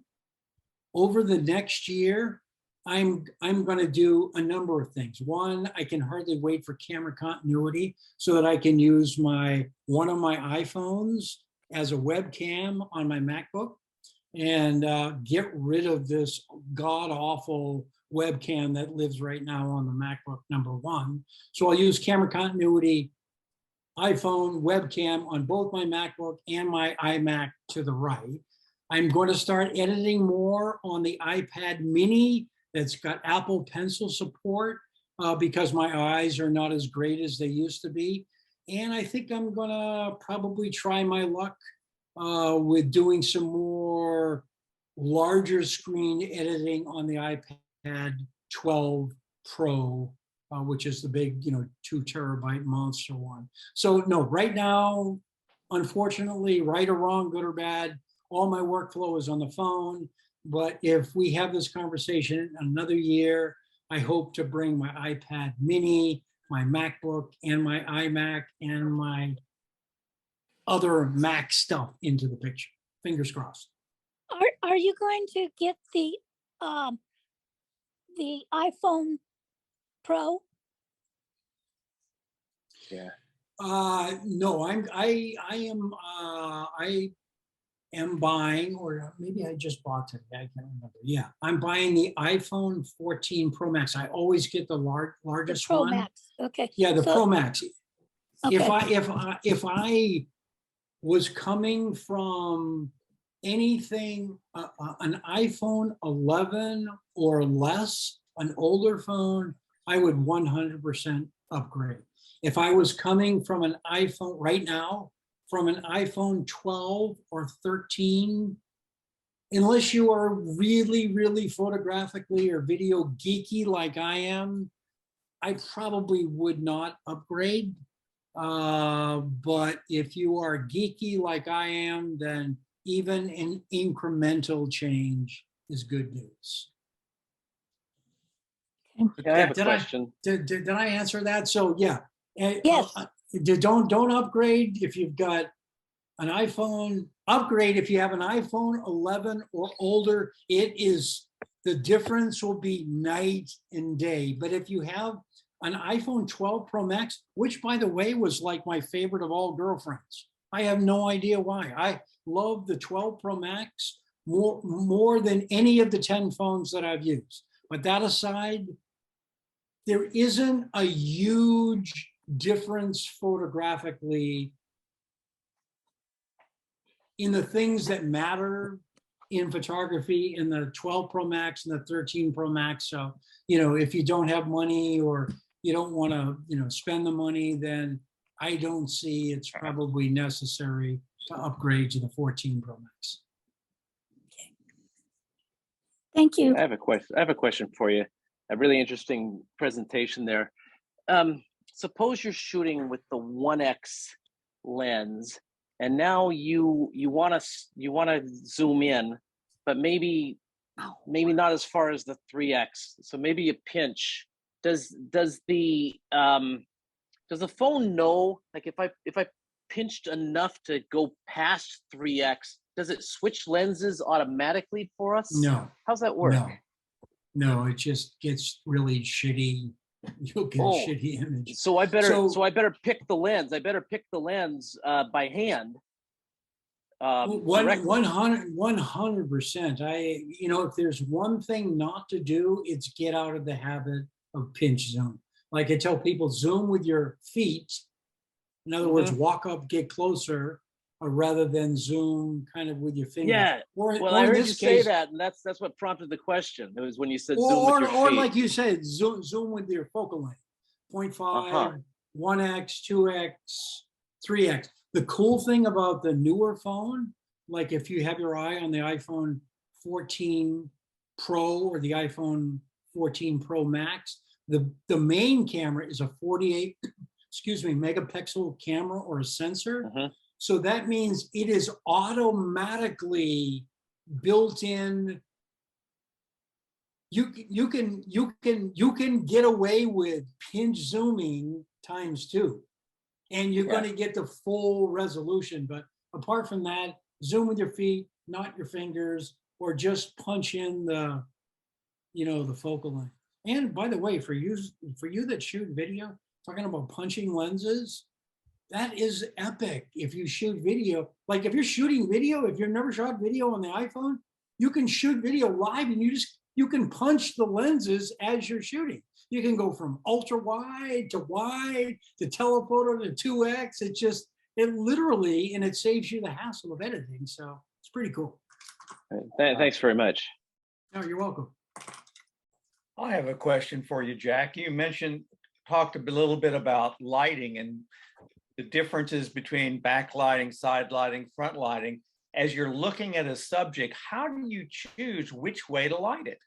over the next year, I'm going to do a number of things. One, I can hardly wait for camera continuity so that I can use one of my iPhones as a webcam on my MacBook and get rid of this god-awful webcam that lives right now on the MacBook #1. So I'll use camera continuity, iPhone webcam on both my MacBook and my iMac to the right. I'm going to start editing more on the iPad mini that's got Apple Pencil support because my eyes are not as great as they used to be. And I think I'm going to probably try my luck with doing some more larger screen editing on the iPad 12 Pro, which is the big, 2 terabyte monster one. So no, right now, unfortunately, right or wrong, good or bad, all my workflow is on the phone. But if we have this conversation another year, I hope to bring my iPad mini, my MacBook, and my iMac, and my other Mac stuff into the picture. Fingers crossed. Are you going to get the iPhone Pro? Yeah. No, I am buying, or maybe I just bought today. I can't remember. Yeah, I'm buying the iPhone 14 Pro Max. I always get the largest Pro one. Max. Okay. Yeah, the Pro Max. Okay. If I was coming from anything, an iPhone 11 or less, an older phone, I would 100% upgrade. If I was coming from an iPhone right now, from an iPhone 12 or 13, unless you are really, really photographically or video geeky like I am, I probably would not upgrade. But if you are geeky like I am, then even an incremental change is good news. Okay, I have a question. Did I answer that? So yeah. Yes. Don't upgrade if you've got an iPhone. Upgrade if you have an iPhone 11 or older. The difference will be night and day. But if you have an iPhone 12 Pro Max, which by the way was like my favorite of all girlfriends, I have no idea why. I love the 12 Pro Max more than any of the 10 phones that I've used. But that aside, there isn't a huge difference photographically in the things that matter in photography in the 12 Pro Max and the 13 Pro Max. So, if you don't have money or you don't want to, spend the money, then I don't see it's probably necessary to upgrade to the 14 Pro Max. Thank you. I have a question for you. A really interesting presentation there. Suppose you're shooting with the 1x lens, and now you want to zoom in, but maybe not as far as the 3x. So maybe you pinch. Does the phone know, like if I pinched enough to go past 3x, does it switch lenses automatically for us? No. How's that work? No, it just gets really shitty. You'll get a shitty image. So I better pick the lens. I better pick the lens by hand. 100%. If there's one thing not to do, it's get out of the habit of pinch zoom. Like I tell people, zoom with your feet. In other words, walk up, get closer, rather than zoom kind of with your finger. Yeah. Well, I heard you say that, and that's what prompted the question. It was when you said zoom with your feet. Or like you said, zoom with your focal length. 0.5, 1x, 2x, 3x. The cool thing about the newer phone, like if you have your eye on the iPhone 14 Pro or the iPhone 14 Pro Max, the main camera is a 48, megapixel camera or a sensor. So that means it is automatically built in. You can get away with pinch zooming ×2, and you're going to get the full resolution. But apart from that, zoom with your feet, not your fingers, or just punch in the focal length. And by the way, for you that shoot video, talking about punching lenses, that is epic. If you shoot video, if you're shooting video, if you've never shot video on the iPhone, you can shoot video live and you you can punch the lenses as you're shooting. You can go from ultra wide to telephoto to 2X. It literally, and it saves you the hassle of editing. So it's pretty cool. Thanks very much. No, you're welcome. I have a question for you, Jack. You talked a little bit about lighting and the differences between backlighting, side lighting, front lighting. As you're looking at a subject, how do you choose which way to light it?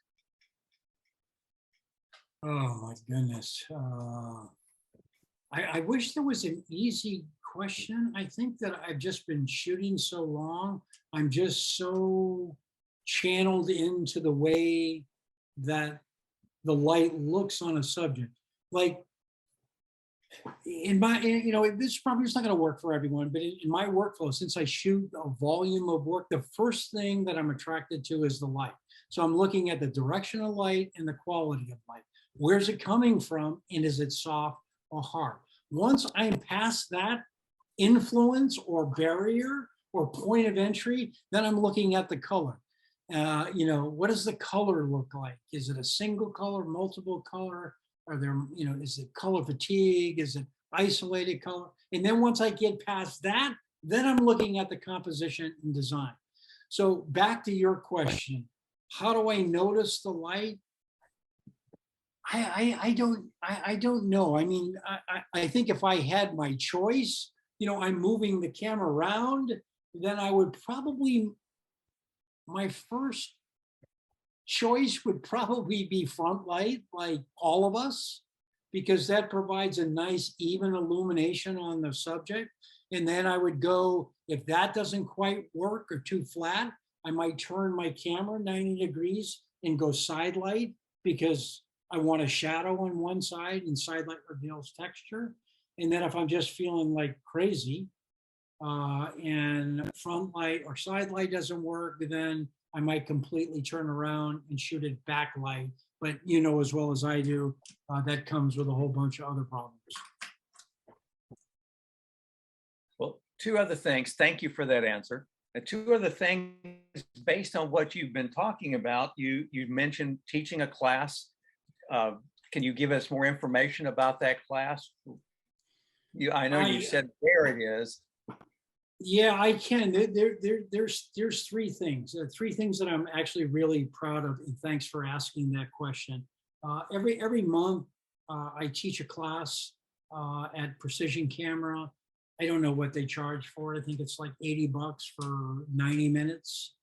Oh my goodness. I wish there was an easy question. I think that I've just been shooting so long. I'm just so channeled into the way that the light looks on a subject. Like this probably is not going to work for everyone, but in my workflow, since I shoot a volume of work, the first thing that I'm attracted to is the light. So I'm looking at the direction of light and the quality of light. Where's it coming from? And is it soft or hard? Once I'm past that influence or barrier or point of entry, then I'm looking at the color. What does the color look like? Is it a single color, multiple color? Are there, is it color fatigue? Is it isolated color? And then once I get past that, then I'm looking at the composition and design. So back to your question, how do I notice the light? I don't know. I mean, I think if I had my choice, I'm moving the camera around, then I would probably, my first choice would probably be front light, like all of us, because that provides a nice even illumination on the subject. And then I would go, if that doesn't quite work or too flat, I might turn my camera 90 degrees and go side light, because I want a shadow on one side and side light reveals texture. And then if I'm just feeling like crazy and front light or side light doesn't work, then I might completely turn around and shoot it backlight. But as well as I do, that comes with a whole bunch of other problems. Well, two other things. Thank you for that answer. And two other things based on what you've been talking about. You mentioned teaching a class. Can you give us more information about that class? I know you said where it is. Yeah, I can. There's three things. Three things that I'm actually really proud of, and thanks for asking that question. Every month, I teach a class at Precision Camera. I don't know what they charge for it. I think it's like $80 for 90 minutes,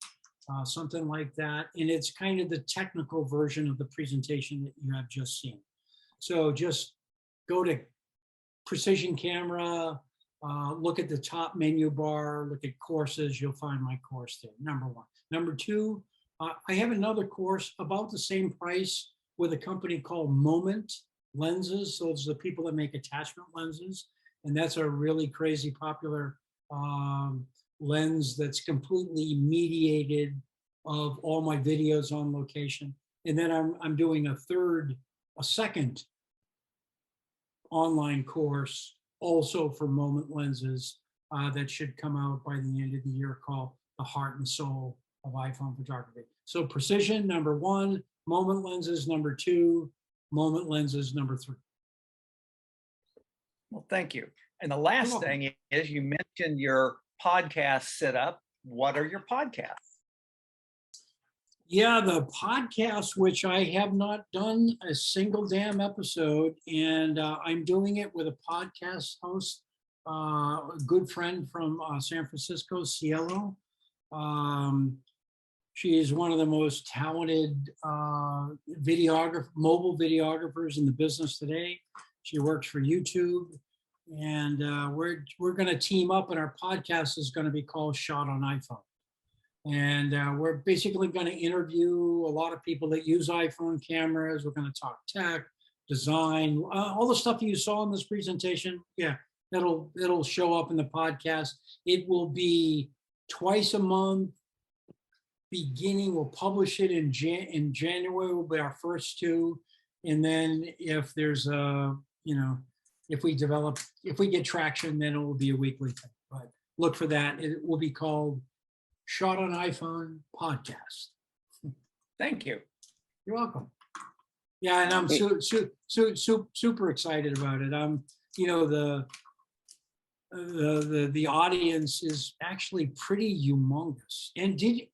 something like that. And it's kind of the technical version of the presentation that you have just seen. So just go to Precision Camera, look at the top menu bar, look at courses, you'll find my course there, number one. Number two, I have another course about the same price with a company called Moment Lenses. Those are the people that make attachment lenses. And that's a really crazy popular lens that's completely mediated of all my videos on location. And then I'm doing a second online course also for Moment Lenses that should come out by the end of the year, called The Heart and Soul of iPhone Photography. So Precision, number one, Moment Lenses, number two, Moment Lenses, number three. Well, thank you. And the last thing is, you mentioned your podcast setup. What are your podcasts? Yeah, the podcast, which I have not done a single damn episode, and I'm doing it with a podcast host, a good friend from San Francisco, Cielo. She is one of the most talented mobile videographers in the business today. She works for YouTube, and we're going to team up, and our podcast is going to be called Shot on iPhone. And we're basically going to interview a lot of people that use iPhone cameras. We're going to talk tech, design, all the stuff you saw in this presentation. Yeah, it'll show up in the podcast. It will be twice a month. We'll publish it in January. Will be our first two, and then if there's if we get traction, then it will be a weekly thing. But look for that. It will be called Shot on iPhone podcast. Thank you. You're welcome. Yeah, and I'm super excited about it. You know, the audience is actually pretty humongous. And did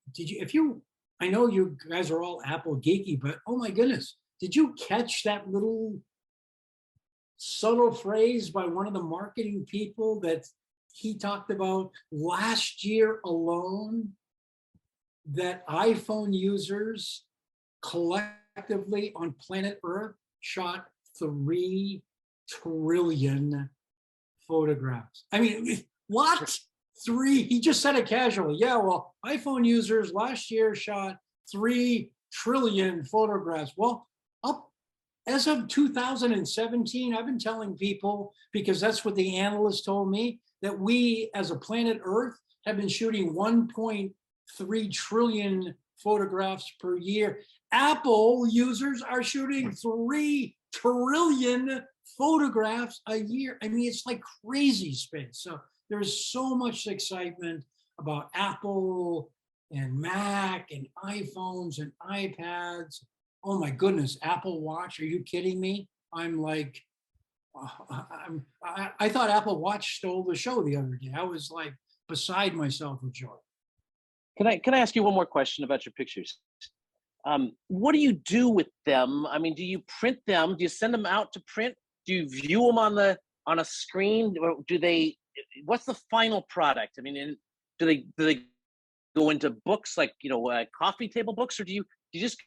you, I know you guys are all Apple geeky, but oh my goodness, did you catch that little subtle phrase by one of the marketing people that he talked about last year alone, that iPhone users collectively on planet Earth shot 3 trillion photographs? I mean, what? 3? He just said it casually. Yeah, well, iPhone users last year shot 3 trillion photographs. Well, up as of 2017, I've been telling people, because that's what the analysts told me, that we as a planet Earth have been shooting 1.3 trillion photographs per year. Apple users are shooting 3 trillion photographs a year. I mean, it's like crazy space. So there's so much excitement about Apple and Mac and iPhones and iPads. Oh my goodness, Apple Watch, are you kidding me? I'm like, I thought Apple Watch stole the show the other day. I was like beside myself with joy. Can I ask you one more question about your pictures? What do you do with them? I mean, do you print them? Do you send them out to print? Do you view them on a screen? Or do they? What's the final product? I mean, do they go into books like, you know, coffee table books, or do you just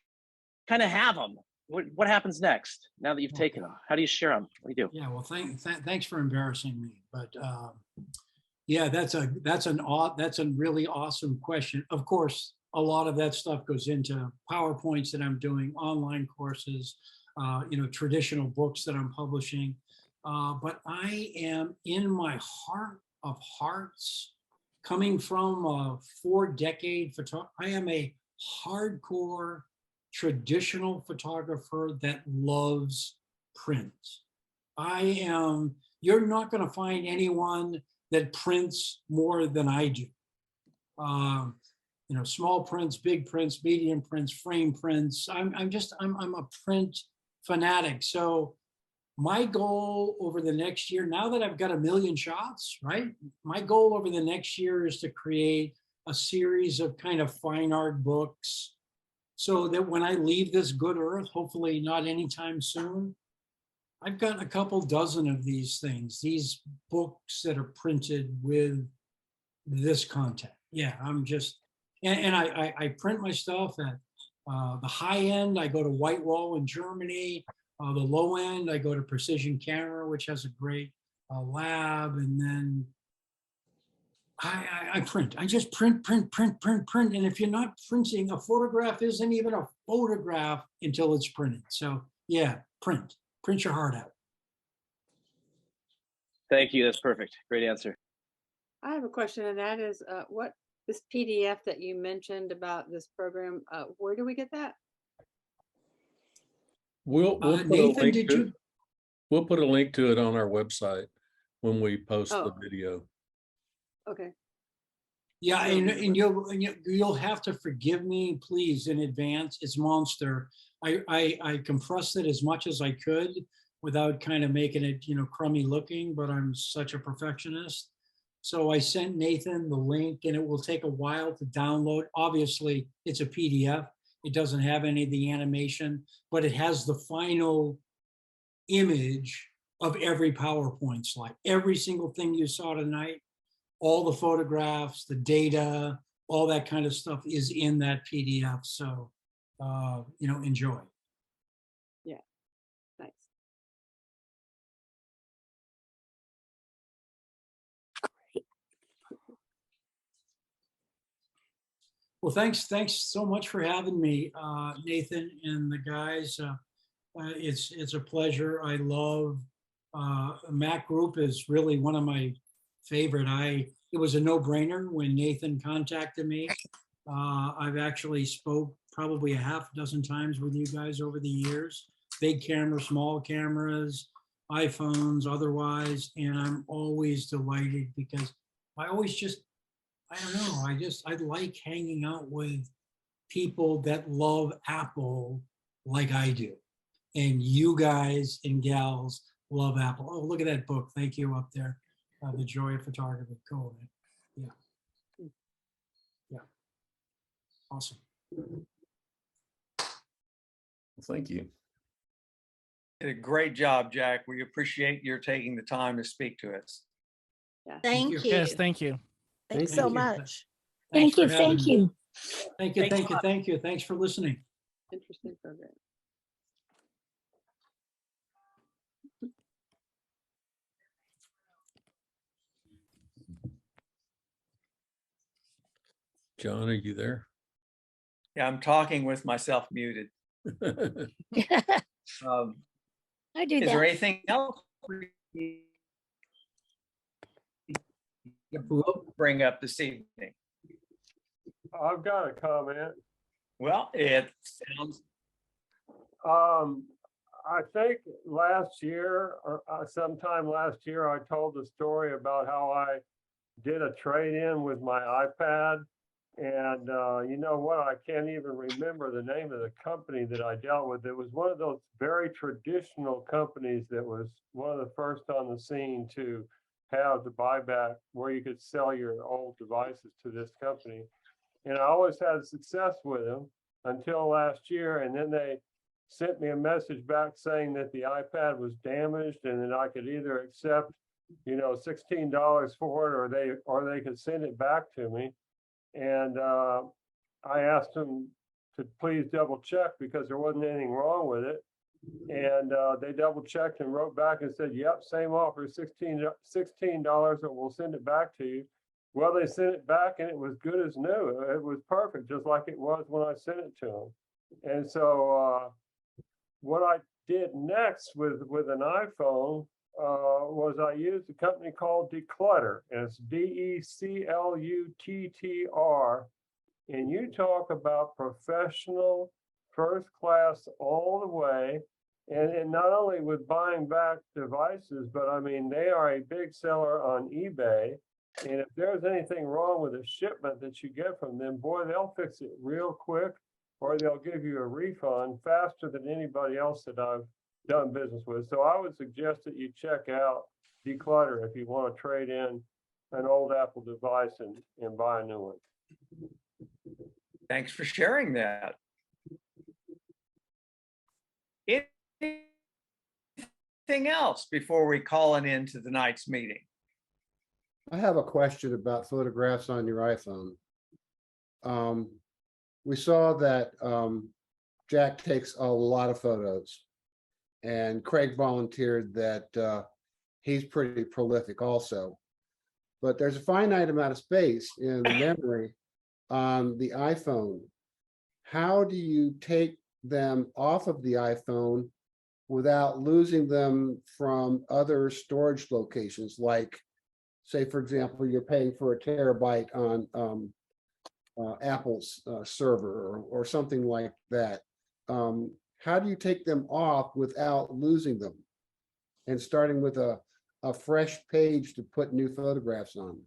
kind of have them? What happens next now that you've taken them? How do you share them? What do you do? Yeah, well, thanks for embarrassing me, but yeah, that's a really awesome question. Of course, a lot of that stuff goes into PowerPoints that I'm doing, online courses, you know, traditional books that I'm publishing. But I am, in my heart of hearts, coming from a 4-decade photographer, I am a hardcore traditional photographer that loves print. You're not going to find anyone that prints more than I do. You know, small prints, big prints, medium prints, frame prints. I'm a print fanatic. So my goal over the next year, now that I've got 1 million shots, right? My goal over the next year is to create a series of kind of fine art books, so that when I leave this good earth, hopefully not anytime soon, I've got a couple dozen of these things, these books that are printed with this content. Yeah, I'm just, and I print my stuff at the high end. I go to Whitewall in Germany. The low end, I go to Precision Camera, which has a great lab. And then I print. I just print. And if you're not printing, a photograph isn't even a photograph until it's printed. So yeah, print your heart out. Thank you. That's perfect. Great answer. I have a question, and that is, what this PDF that you mentioned about this program, where do we get that? We'll put Nathan, a link we'll put a link to it on our website when we post the video. Okay. Yeah, and you'll have to forgive me, please, in advance. It's monster. I compressed it as much as I could without kind of making it, you know, crummy looking, but I'm such a perfectionist. So I sent Nathan the link, and it will take a while to download. Obviously, it's a PDF. It doesn't have any of the animation, but it has the final image of every PowerPoint slide. Every single thing you saw tonight, all the photographs, the data, all that kind of stuff is in that PDF. So, you know, enjoy. Yeah, nice. Well, thanks so much for having me, Nathan and the guys. It's a pleasure. I love Mac Group is really one of my favorite. It was a no-brainer when Nathan contacted me. I've actually spoke probably a half dozen times with you guys over the years. Big cameras, small cameras, iPhones, otherwise, and I'm always delighted because I always just, I don't know, I like hanging out with people that love Apple like I do. And you guys and gals love Apple. Oh, look at that book. Thank you up there. The Joy of Photography. Cool. Man. Yeah. Yeah. Awesome. Thank you. Did a great job, Jack. We appreciate your taking the time to speak to us. Thank you. Yes, thank you. Thanks Thank so you. much. Thanks Thank you, for having thank me. you. Thank you, Thanks thank you, thank you. Thanks for listening. Interesting program. John, are you there? Yeah, I'm talking with myself muted. I do Is there that. anything else we bring up this evening? I've got a comment. Well, it sounds I think last year or sometime last year, I told the story about how I did a trade-in with my iPad. And you know what? I can't even remember the name of the company that I dealt with. It was one of those very traditional companies that was one of the first on the scene to have the buyback where you could sell your old devices to this company. And I always had success with them until last year. And then they sent me a message back saying that the iPad was damaged and that I could either accept, you know, $16 for it, or they could send it back to me. And I asked them to please double check because there wasn't anything wrong with it. And they double checked and wrote back and said, yep, same offer, $16, and we'll send it back to you. Well, they sent it back and it was good as new. It was perfect, just like it was when I sent it to them. And so what I did next with an iPhone was I used a company called Declutter, and it's DECLUTTR. And you talk about professional, first class all the way. And not only with buying back devices, but I mean, they are a big seller on eBay. And if there's anything wrong with a shipment that you get from them, boy, they'll fix it real quick, or they'll give you a refund faster than anybody else that I've done business with. So I would suggest that you check out Declutter if you want to trade in an old Apple device and buy a new one. thanks for sharing that. Anything else before we call it into tonight's meeting? I have a question about photographs on your iPhone. We saw that Jack takes a lot of photos, and Craig volunteered that he's pretty prolific also. But there's a finite amount of space in the memory on the iPhone. How do you take them off of the iPhone without losing them from other storage locations? Like, say, for example, you're paying for a terabyte on Apple's server or something like that. How do you take them off without losing them and starting with a fresh page to put new photographs on?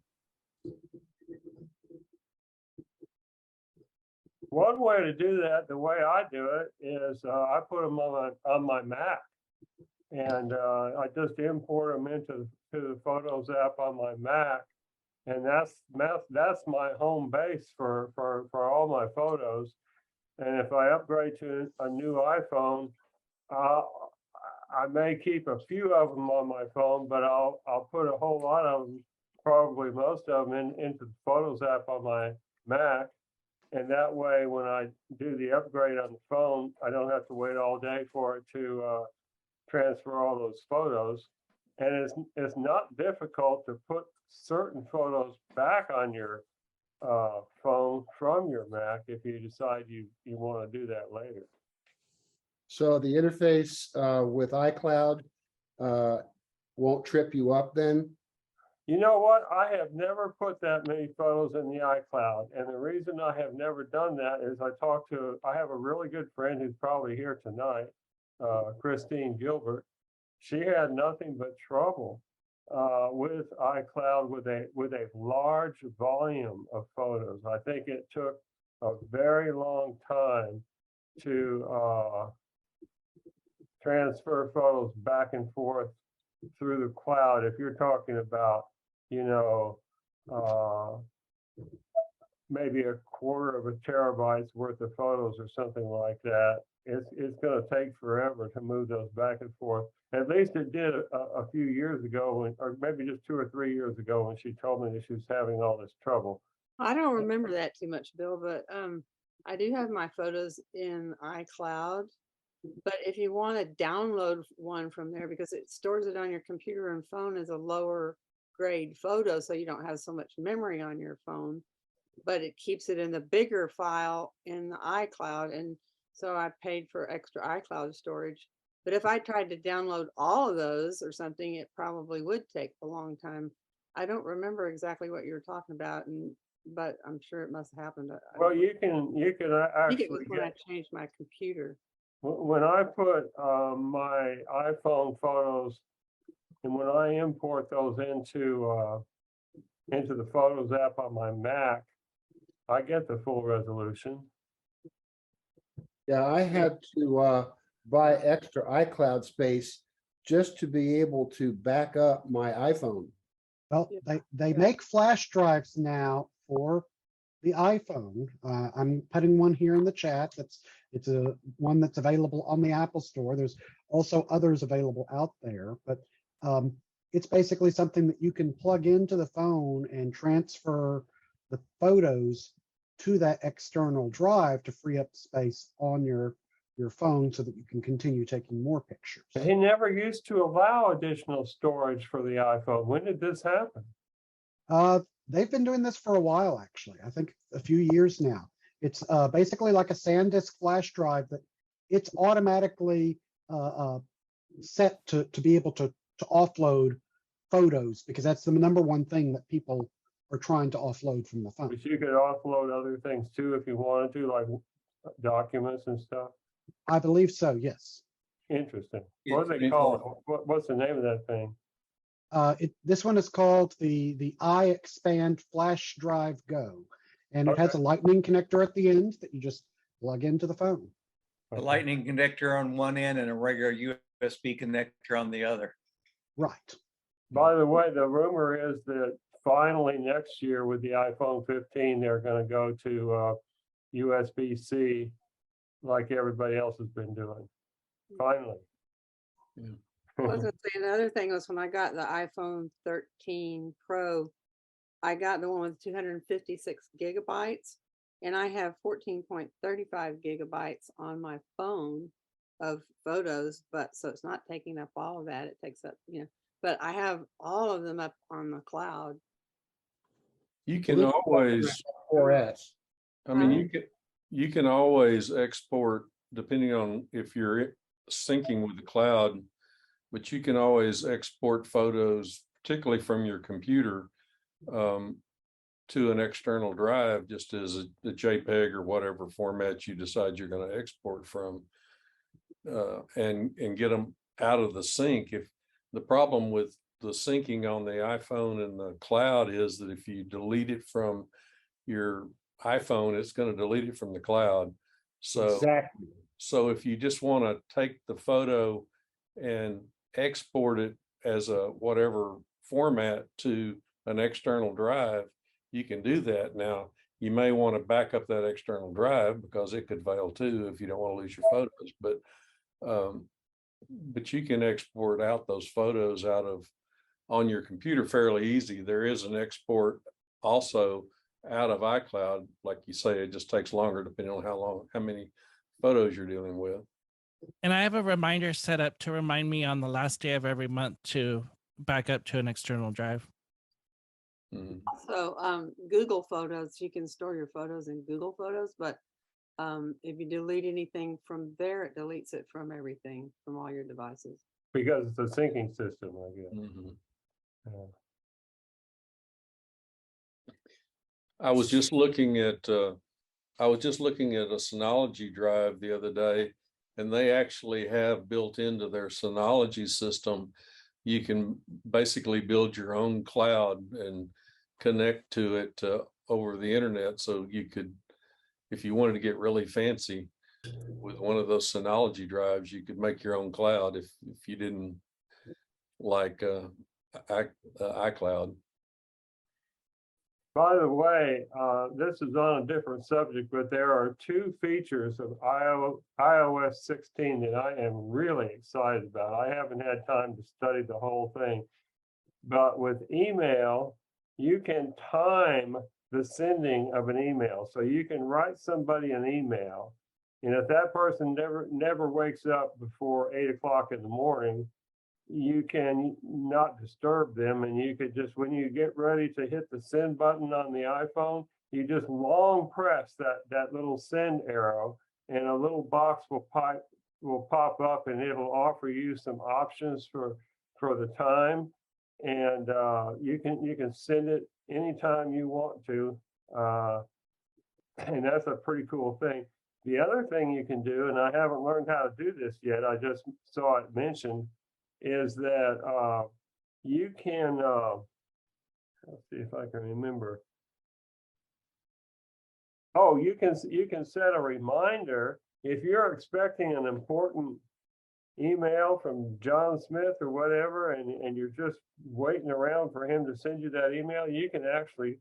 One way to do that, the way I do it, is I put them on my Mac, and I just import them into the Photos app on my Mac, and that's my home base for all my photos. And if I upgrade to a new iPhone, I may keep a few of them on my phone, but I'll put a whole lot of them, probably most of them, into the Photos app on my Mac. And that way, when I do the upgrade on the phone, I don't have to wait all day for it to transfer all those photos. And it's not difficult to put certain photos back on your phone from your Mac if you decide you want to do that later. So the interface with iCloud won't trip you up then? You know what? I have never put that many photos in the iCloud. And the reason I have never done that is I have a really good friend who's probably here tonight, Christine Gilbert. She had nothing but trouble with iCloud with a large volume of photos. I think it took a very long time to transfer photos back and forth through the cloud. If you're talking about, you know, maybe a quarter of a terabyte's worth of photos or something like that, it's going to take forever to move those back and forth. At least it did a few years ago, when, or maybe just 2 or 3 years ago, when she told me that she was having all this trouble. I don't remember that too much, Bill, but I do have my photos in iCloud. But if you want to download one from there, because it stores it on your computer and phone as a lower grade photo, so you don't have so much memory on your phone, but it keeps it in the bigger file in the iCloud. And so I paid for extra iCloud storage. But if I tried to download all of those or something, it probably would take a long time. I don't remember exactly what you were talking about, but I'm sure it must have happened. Well, you can I think actually it was when I changed my computer. when I put my iPhone photos, and when I import those into the Photos app on my Mac, I get the full resolution. Yeah, I had to buy extra iCloud space just to be able to back up my iPhone. Well, they make flash drives now for the iPhone. I'm putting one here in the chat. It's a one that's available on the Apple Store. There's also others available out there, but it's basically something that you can plug into the phone and transfer the photos to that external drive to free up space on your phone so that you can continue taking more pictures. He never used to allow additional storage for the iPhone. When did this happen? They've been doing this for a while, actually. I think a few years now. It's basically like a SanDisk flash drive that it's automatically set to be able to offload photos, because that's the number one thing that people are trying to offload from the phone. But you could offload other things too if you wanted to, like documents and stuff. I believe so, yes. Interesting. What do they call it? What's the name of that thing? This one is called the iExpand Flash Drive Go, and it has a lightning connector at the end that you just plug into the phone. A lightning connector on one end and a regular USB connector on the other. Right. By the way, the rumor is that finally next year with the iPhone 15, they're going to go to USB-C like everybody else has been doing. Finally. I was going to say another thing was when I got the iPhone 13 Pro, I got the one with 256 gigabytes, and I have 14.35 gigabytes on my phone of photos, but so it's not taking up all of that. It takes up, but I have all of them up on the cloud. You can always, 4S. I mean, you can always export, depending on if you're syncing with the cloud, but you can always export photos, particularly from your computer, to an external drive, just as a JPEG or whatever format you decide you're going to export from, and get them out of the sync. If the problem with the syncing on the iPhone and the cloud is that if you delete it from your iPhone, it's going to delete it from the cloud. So exactly. So if you just want to take the photo and export it as a whatever format to an external drive, you can do that. Now, you may want to back up that external drive because it could fail too if you don't want to lose your photos. But you can export out those photos on your computer fairly easy. There is an export also out of iCloud. Like you say, it just takes longer depending on how many photos you're dealing with. And I have a reminder set up to remind me on the last day of every month to back up to an external drive. Also, Google Photos, you can store your photos in Google Photos, but if you delete anything from there, it deletes it from everything, from all your devices. Because it's a syncing system, I guess. I was just looking at a Synology drive the other day, and they actually have built into their Synology system, you can basically build your own cloud and connect to it over the internet. So you could, if you wanted to get really fancy, with one of those Synology drives, you could make your own cloud if you didn't like iCloud. By the way, this is on a different subject, but there are two features of iOS 16 that I am really excited about. I haven't had time to study the whole thing, but with email, you can time the sending of an email. So you can write somebody an email, and if that person never wakes up before 8 o'clock in the morning, you can not disturb them, and you could just, when you get ready to hit the send button on the iPhone, you just long press that little send arrow, and a little box will pop up, and it'll offer you some options for the time, and you can send it anytime you want to, and that's a pretty cool thing. The other thing you can do, and I haven't learned how to do this yet, I just saw it mentioned, is that you can, let's see if I can remember. Oh, you can set a reminder if you're expecting an important email from John Smith or whatever, and you're just waiting around for him to send you that email. You can actually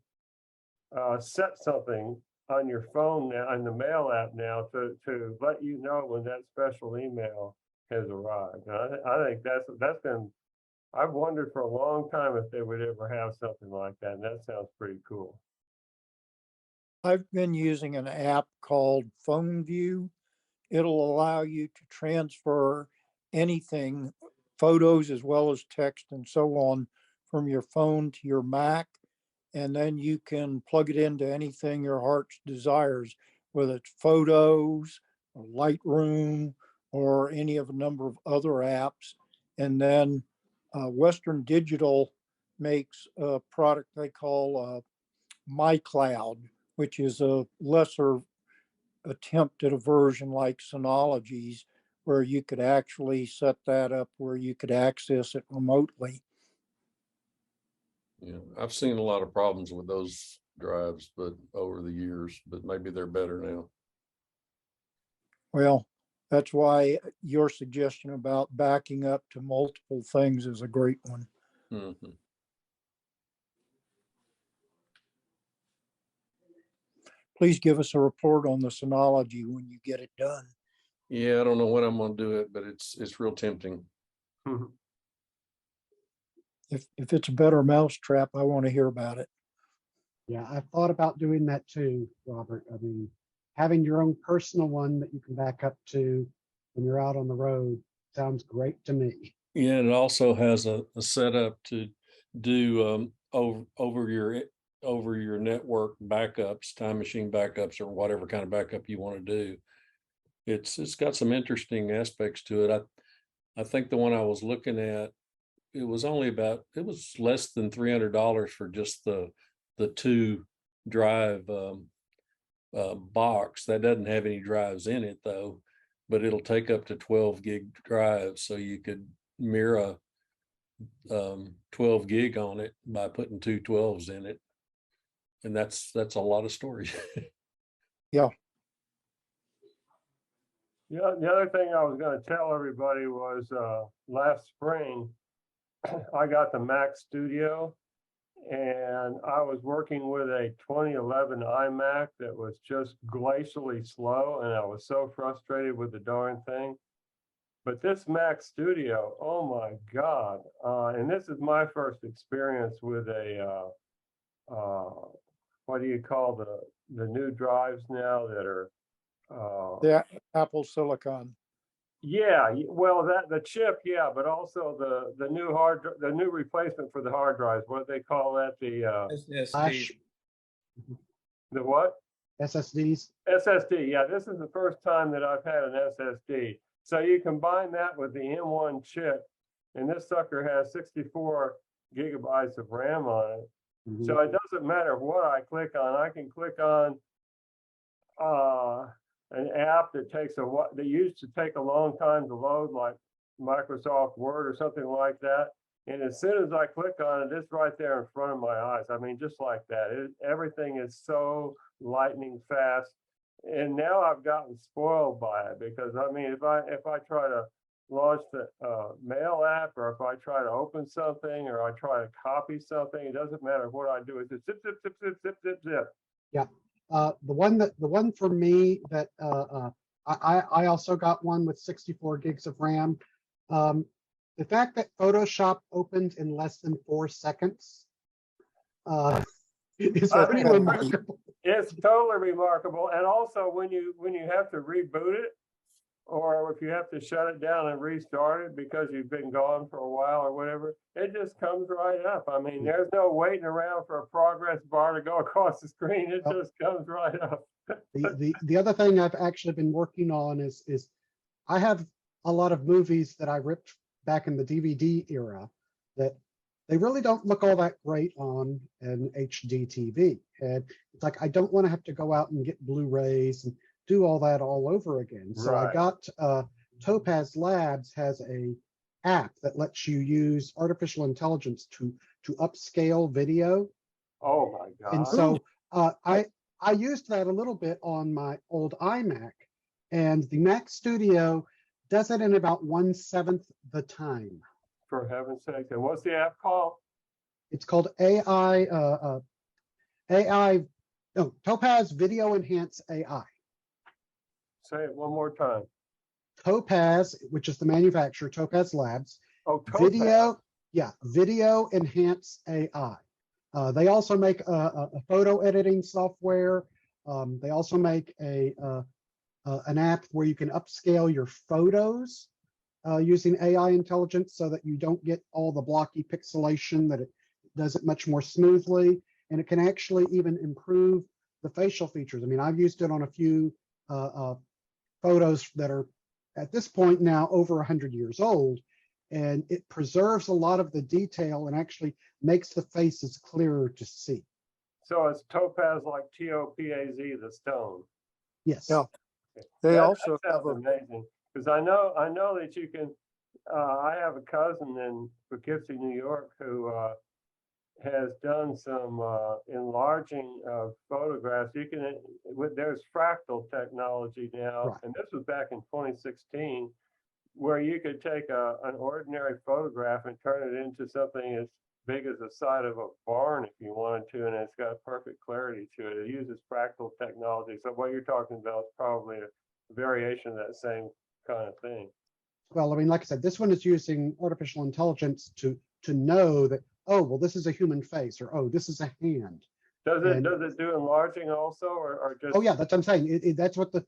set something on your phone now, in the mail app now, to let you know when that special email has arrived. And I think that's been, I've wondered for a long time if they would ever have something like that, and that sounds pretty cool. I've been using an app called Phone View. It'll allow you to transfer anything, photos as well as text and so on, from your phone to your Mac. And then you can plug it into anything your heart desires, whether it's photos or Lightroom or any of a number of other apps. And then Western Digital makes a product they call MyCloud, which is a lesser attempt at a version like Synology's, where you could actually set that up where you could access it remotely. Yeah, I've seen a lot of problems with those drives, but over the years, but maybe they're better now. Well, that's why your suggestion about backing up to multiple things is a great one. Mm-hmm. Please give us a report on the Synology when you get it done. Yeah, I don't know when I'm going to do it, but it's real tempting. If it's a better mousetrap, I want to hear about it. Yeah, I've thought about doing that too, Robert. I mean, having your own personal one that you can back up to when you're out on the road sounds great to me. Yeah, and it also has a setup to do over your network backups, time machine backups, or whatever kind of backup you want to do. It's got some interesting aspects to it. I think the one I was looking at, it was less than $300 for just the 2 drive box. That doesn't have any drives in it though, but it'll take up to 12 gig drives, so you could mirror 12 gig on it by putting 2 12s in it, and that's a lot of storage. Yeah. Yeah, the other thing I was going to tell everybody was last spring I got the Mac Studio, and I was working with a 2011 iMac that was just glacially slow, and I was so frustrated with the darn thing. But this Mac Studio, oh my God. And this is my first experience with a, what do you call the new drives now that are? The Apple Silicon. Yeah, well, the chip, yeah, but also the new replacement for the hard drives. What do they call that? SSD. The what? SSDs. SSD. Yeah, this is the first time that I've had an SSD. So you combine that with the M1 chip, and this sucker has 64 gigabytes of RAM on it. Mm-hmm. So it doesn't matter what I click on. I can click on an app that used to take a long time to load, like Microsoft Word or something like that. And as soon as I click on it, it's right there in front of my eyes. I mean, just like that. Everything is so lightning fast. And now I've gotten spoiled by it because I mean, if I try to launch the mail app, or if I try to open something, or I try to copy something, it doesn't matter what I do. It's just zip, zip, zip, zip, zip, zip, zip. Yeah. The one for me that I also got one with 64 gigs of RAM. The fact that Photoshop opened in less than 4 seconds is pretty remarkable. It's totally remarkable. And also when you have to reboot it, or if you have to shut it down and restart it because you've been gone for a while or whatever, it just comes right up. I mean, there's no waiting around for a progress bar to go across the screen. It just comes right up. The other thing I've actually been working on is I have a lot of movies that I ripped back in the DVD era that they really don't look all that great on an HD TV. And it's like, I don't want to have to go out and get Blu-rays and do all that all over again. So I got Topaz Labs has a app that lets you use artificial intelligence to upscale video. Oh my God. And so I used that a little bit on my old iMac, and the Mac Studio does it in about 1/7 the time. For heaven's sake. And what's the app called? It's called Topaz Video Enhance AI. Say it one more time. Topaz, which is the manufacturer, Topaz Labs. Oh, Topaz. Video Enhance AI. They also make a photo editing software. They also make an app where you can upscale your photos using AI intelligence so that you don't get all the blocky pixelation, that it does it much more smoothly. And it can actually even improve the facial features. I mean, I've used it on a few photos that are at this point now over 100 years old, and it preserves a lot of the detail and actually makes the faces clearer to see. So it's Topaz, like T-O-P-A-Z, the stone. Yes. Yeah. They also have amazing, because I know that you can. I have a cousin in Poughkeepsie, New York, who has done some enlarging of photographs. You can there's fractal technology now, and this was back in 2016, where you could take an ordinary photograph and turn it into something as big as the side of a barn if you wanted to, and it's got perfect clarity to it. It uses fractal technology. So what you're talking about is probably a variation of that same kind of thing. Well, I mean, like I said, this one is using artificial intelligence to know that, oh, well, this is a human face, or oh, this is a hand. Does it do enlarging also, or just? Oh yeah, that's what I'm saying. That's what the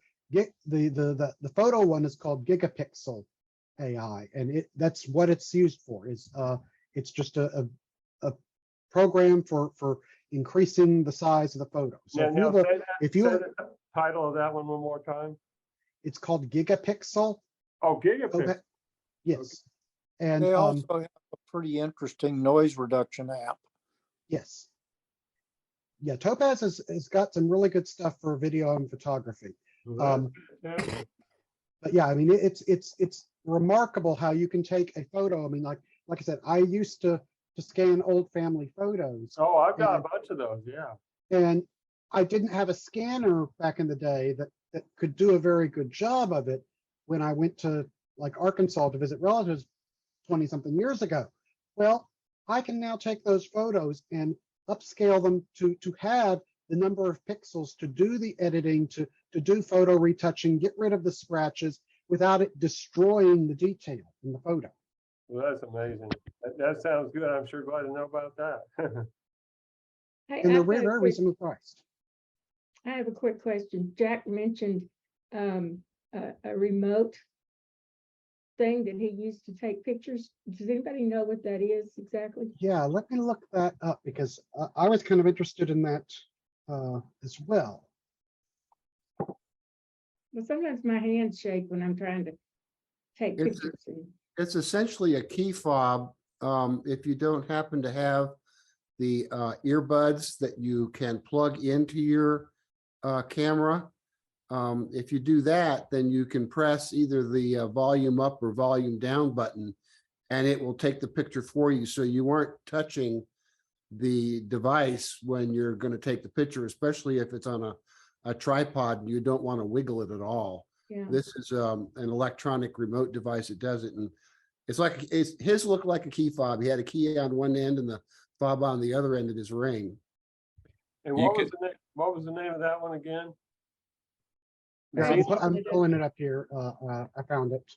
photo one is called gigapixel AI, and that's what it's used for. Is it's just a program for increasing the size of the photo. So if you say the title of that one more time. It's called Gigapixel. Oh, Gigapixel. Yes. And they also have a pretty interesting noise reduction app. Yes. Yeah, Topaz has got some really good stuff for video and photography. But yeah, I mean, it's remarkable how you can take a photo. I mean, like I said, I used to scan old family photos. Oh, I've got a bunch of those, yeah. And I didn't have a scanner back in the day that could do a very good job of it when I went to like Arkansas to visit relatives 20-something years ago. Well, I can now take those photos and upscale them to have the number of pixels to do the editing, to do photo retouching, get rid of the scratches without it destroying the detail in the photo. Well, that's amazing. That sounds good. I'm sure glad to know about that. And they're very reasonably priced. I have a quick question. Jack mentioned a remote thing that he used to take pictures. Does anybody know what that is exactly? Yeah, let me look that up because I was kind of interested in that as well. Well, sometimes my hands shake when I'm trying to take pictures. It's essentially a key fob. If you don't happen to have the earbuds that you can plug into your camera, if you do that, then you can press either the volume up or volume down button, and it will take the picture for you. So you aren't touching the device when you're going to take the picture, especially if it's on a tripod and you don't want to wiggle it at all. Yeah. This is an electronic remote device that does it. And it's like, his looked like a key fob. He had a key on one end and the fob on the other end of his ring. And You what was the name of that one again? Yeah, Right. I'm pulling it up here. I found it.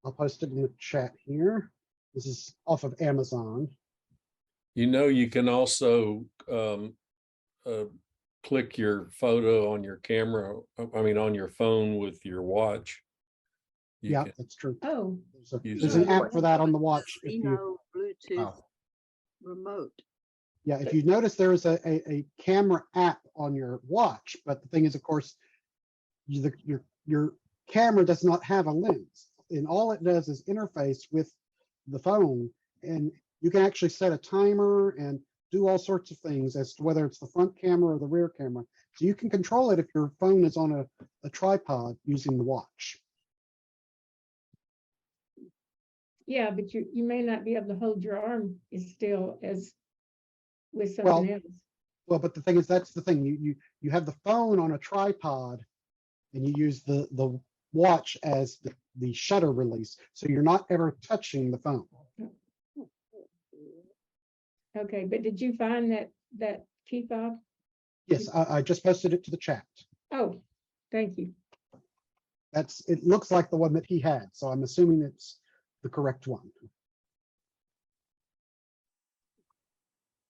I'll post it in the chat here. This is off of Amazon. You know, you can also click your photo on your camera, on your phone with your watch. You Yeah, can that's true. Oh, There's an app for that on the watch. If you, Bluetooth remote. yeah, if you notice, there is a camera app on your watch, but the thing is, of course, your camera does not have a lens, and all it does is interface with the phone, and you can actually set a timer and do all sorts of things as to whether it's the front camera or the rear camera. So you can control it if your phone is on a tripod using the watch. yeah, but you may not be able to hold your arm is still as with Well, something else. Well, but the thing is, that's the thing. You have the phone on a tripod, and you use the watch as the shutter release, so you're not ever touching the phone. Okay, but did you find that key fob? Yes, I just posted it to the chat. Oh, thank you. It looks like the one that he had, so I'm assuming it's the correct one.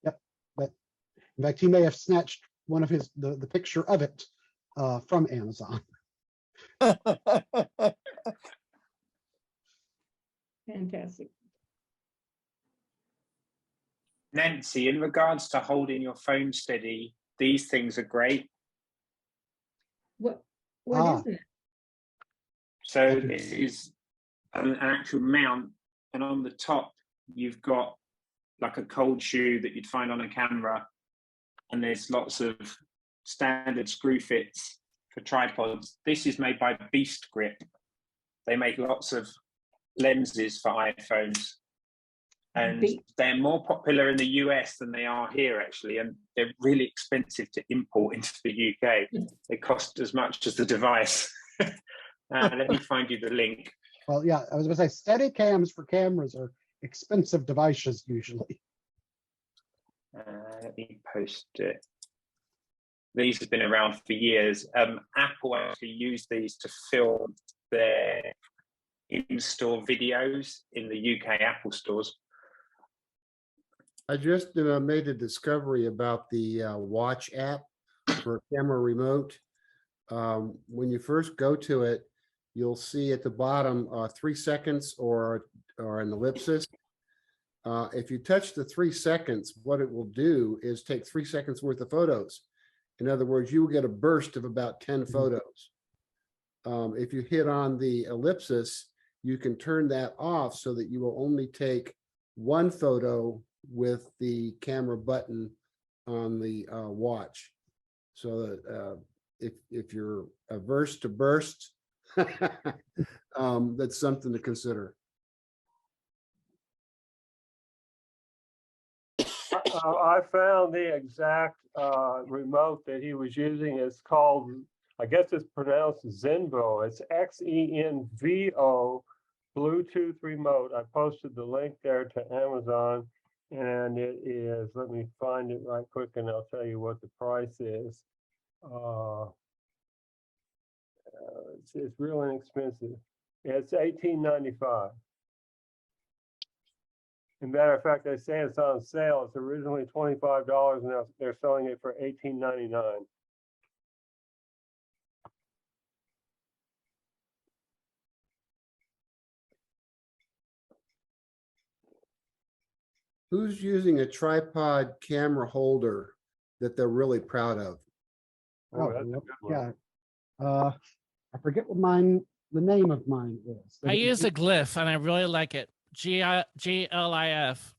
Yep, but in fact, he may have snatched one of the picture of it from Amazon. Fantastic. Nancy, in regards to holding your phone steady, these things are great. What is it? So this is an actual mount, and on the top you've got like a cold shoe that you'd find on a camera, and there's lots of standard screw fits for tripods. This is made by Beast Grip. They make lots of lenses for iPhones, and they're more popular in the US than they are here, actually, and they're really expensive to import into the UK. They cost as much as the device. Let me find you the link. Well, yeah, I was going to say, steady cams for cameras are expensive devices usually. Let me post it. These have been around for years. Apple actually used these to film their in-store videos in the UK Apple stores. I just made a discovery about the watch app for camera remote. When you first go to it, you'll see at the bottom 3 seconds or an ellipsis. If you touch the 3 seconds, what it will do is take 3 seconds worth of photos. In other words, you will get a burst of about 10 photos. If you hit on the ellipsis, you can turn that off so that you will only take one photo with the camera button on the watch. So that if you're averse to bursts, that's something to consider. I found the exact remote that he was using. It's called, I guess it's pronounced Zenvo. It's XENVO Bluetooth remote. I posted the link there to Amazon, and it is, let me find it right quick and I'll tell you what the price is. It's real inexpensive. It's $18.95. As a matter of fact, they say it's on sale. It's originally $25, and now they're selling it for $18.99. Who's using a tripod camera holder that they're really proud of? Oh, that's a good one. Yeah. I forget what the name of mine is. I use a glyph and I really like it. GLIF.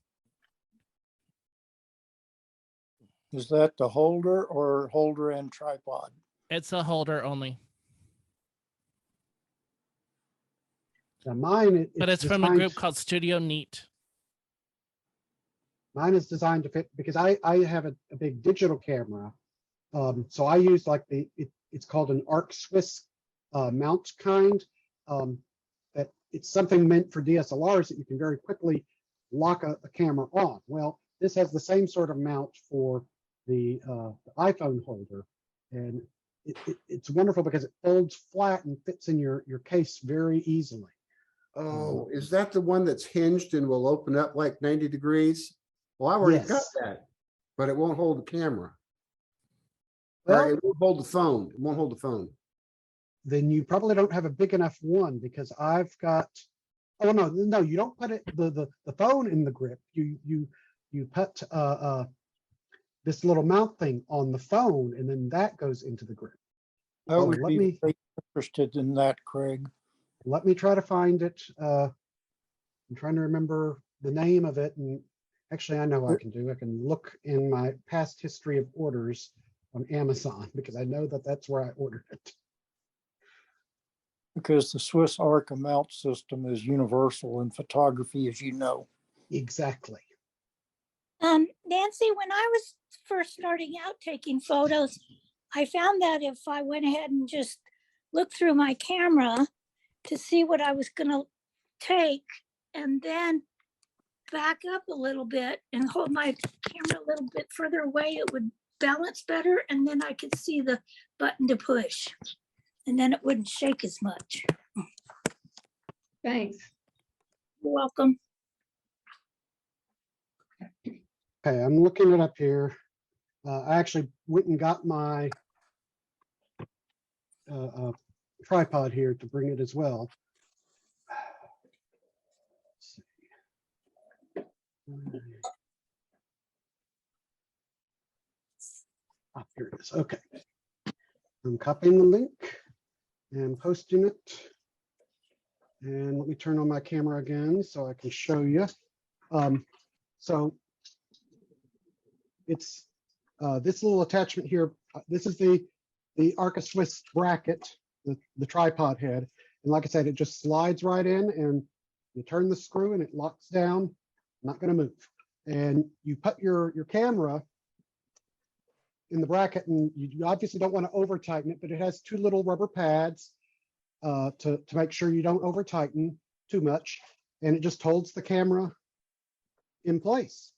Is that the holder or holder and tripod? It's a holder only. Now mine, But it's from a group called Studio Neat. Mine is designed to fit because I have a big digital camera, So I use like it's called an arc Swiss mount kind. That it's something meant for DSLRs that you can very quickly lock a camera on. Well, this has the same sort of mount for the iPhone holder, and it's wonderful because it folds flat and fits in your case very easily. Oh, is that the one that's hinged and will open up like 90 degrees? Well, I've already got Yes. that, but it won't hold the camera. Well, It won't hold the phone. It won't hold the phone. then you probably don't have a big enough one, because I've got, oh no, you don't put the phone in the grip. You put this little mount thing on the phone, and then that goes into the grip. I Oh, would let be me very interested in that, Craig. let me try to find it. I'm trying to remember the name of it, and actually I know what I can do. I can look in my past history of orders on Amazon, because I know that that's where I ordered it. Because the Swiss Arc mount system is universal in photography, as you know. Exactly. Nancy, when I was first starting out taking photos, I found that if I went ahead and just looked through my camera to see what I was going to take, and then back up a little bit and hold my camera a little bit further away, it would balance better, and then I could see the button to push, and then it wouldn't shake as much. Thanks. You're welcome. Okay, I'm looking it up here. I actually went and got my tripod here to bring it as well. Let's see. Ah, here it is. Okay. I'm copying the link and posting it. And let me turn on my camera again so I can show you. So it's this little attachment here. This is the Arca Swiss bracket, the tripod head. And like I said, it just slides right in, and you turn the screw and it locks down, not going to move. And you put your camera in the bracket, and you obviously don't want to over tighten it, but it has two little rubber pads to make sure you don't over tighten too much. And it just holds the camera in place.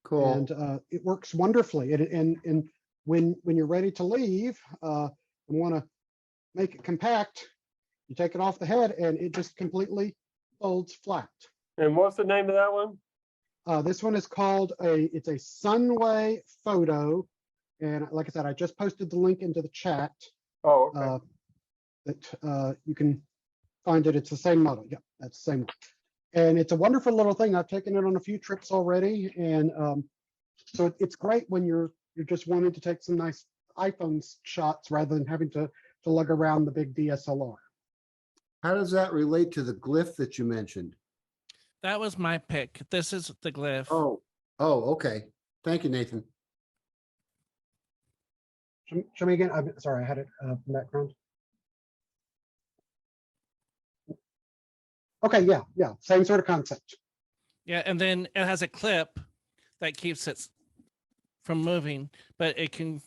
Cool. And it works wonderfully. And when you're ready to leave and want to make it compact, you take it off the head and it just completely folds flat. And what's the name of that one? This one is called it's a Sunway Photo. And like I said, I just posted the link into the chat. Oh, okay. That you can find it. It's the same model. Yeah, that's the same one. And it's a wonderful little thing. I've taken it on a few trips already. And so it's great when you're just wanting to take some nice iPhone shots rather than having to lug around the big DSLR. How does that relate to the glyph that you mentioned? That was my pick. This is the glyph. Oh, okay. Thank you, Nathan. Show me again. I'm sorry, I had it in the background. Okay, yeah, same sort of concept. Yeah, and then it has a clip that keeps it from moving, but it can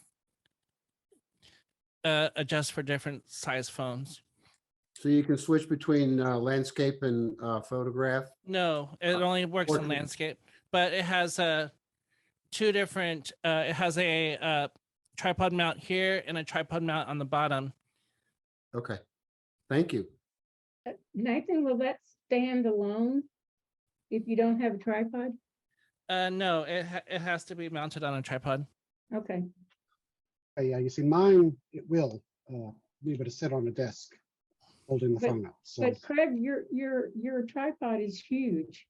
adjust for different size phones. So you can switch between landscape and photograph? No, it only works in landscape, but it has two different, it has a tripod mount here and a tripod mount on the bottom. Okay, thank you. Nathan, will that stand alone if you don't have a tripod? No, it has to be mounted on a tripod. Okay. Yeah, you see mine, it will be able to sit on a desk holding the phone out. So. But Craig, your tripod is huge.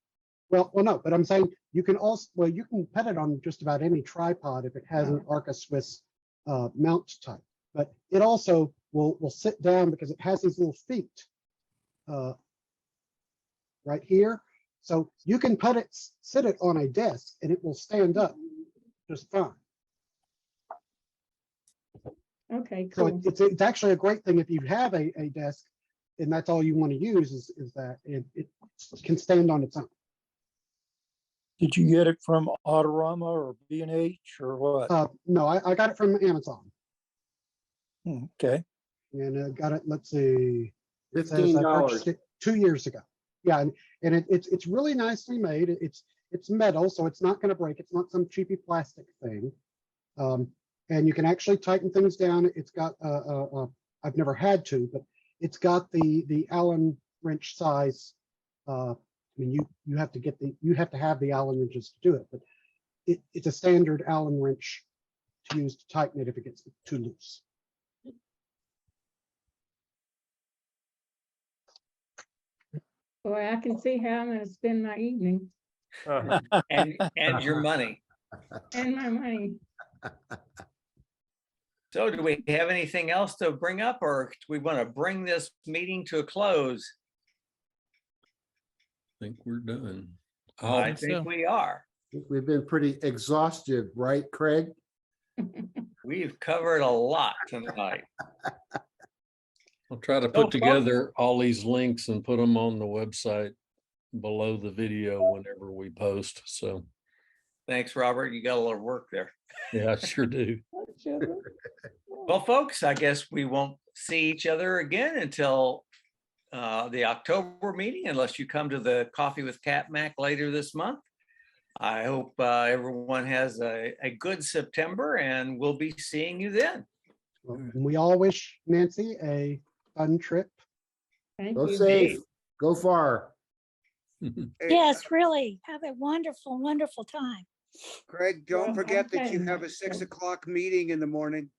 Well, no, but I'm saying you can also, you can put it on just about any tripod if it has an Arca Swiss mount type, but it also will sit down because it has these little feet right here. So you can sit it on a desk and it will stand up just fine. Okay, cool. So it's actually a great thing if you have a desk and that's all you want to use is that it can stand on its own. Did you get it from Autorama or B&H or what? No, I got it from Amazon. Okay. And got it, let's see. It says I purchased $15. it 2 years ago. Yeah, and it's really nicely made. It's metal, so it's not going to break. It's not some cheapy plastic thing. And you can actually tighten things down. It's got I've never had to, but it's got the Allen wrench size. I mean, you have to have the Allen wrenches to do it, but it's a standard Allen wrench to use to tighten it if it gets too loose. Boy, I can see how I'm gonna spend my evening And your money. and my money. So do we have anything else to bring up, or do we want to bring this meeting to a close? I think we're done. I think we are. We've been pretty exhaustive, right, Craig? We've covered a lot tonight. I'll try to put together all these links and put them on the website below the video whenever we post. So Thanks, Robert. You got a lot of work there. yeah, I sure do. Well, folks, I guess we won't see each other again until the October meeting, unless you come to the Coffee with CapMac later this month. I hope everyone has a good September, and we'll be seeing you then. Well, we all wish Nancy a fun trip. Thank Go you. safe, go far. Yes, really. Have a wonderful, wonderful time. Craig, don't Well, forget that you okay. have a 6 o'clock meeting in the morning.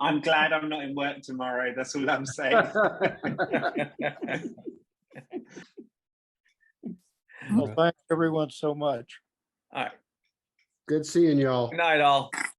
I'm glad I'm not in work tomorrow. That's all I'm saying. Well, thanks everyone so much. All right. Good seeing y'all. Good night, all.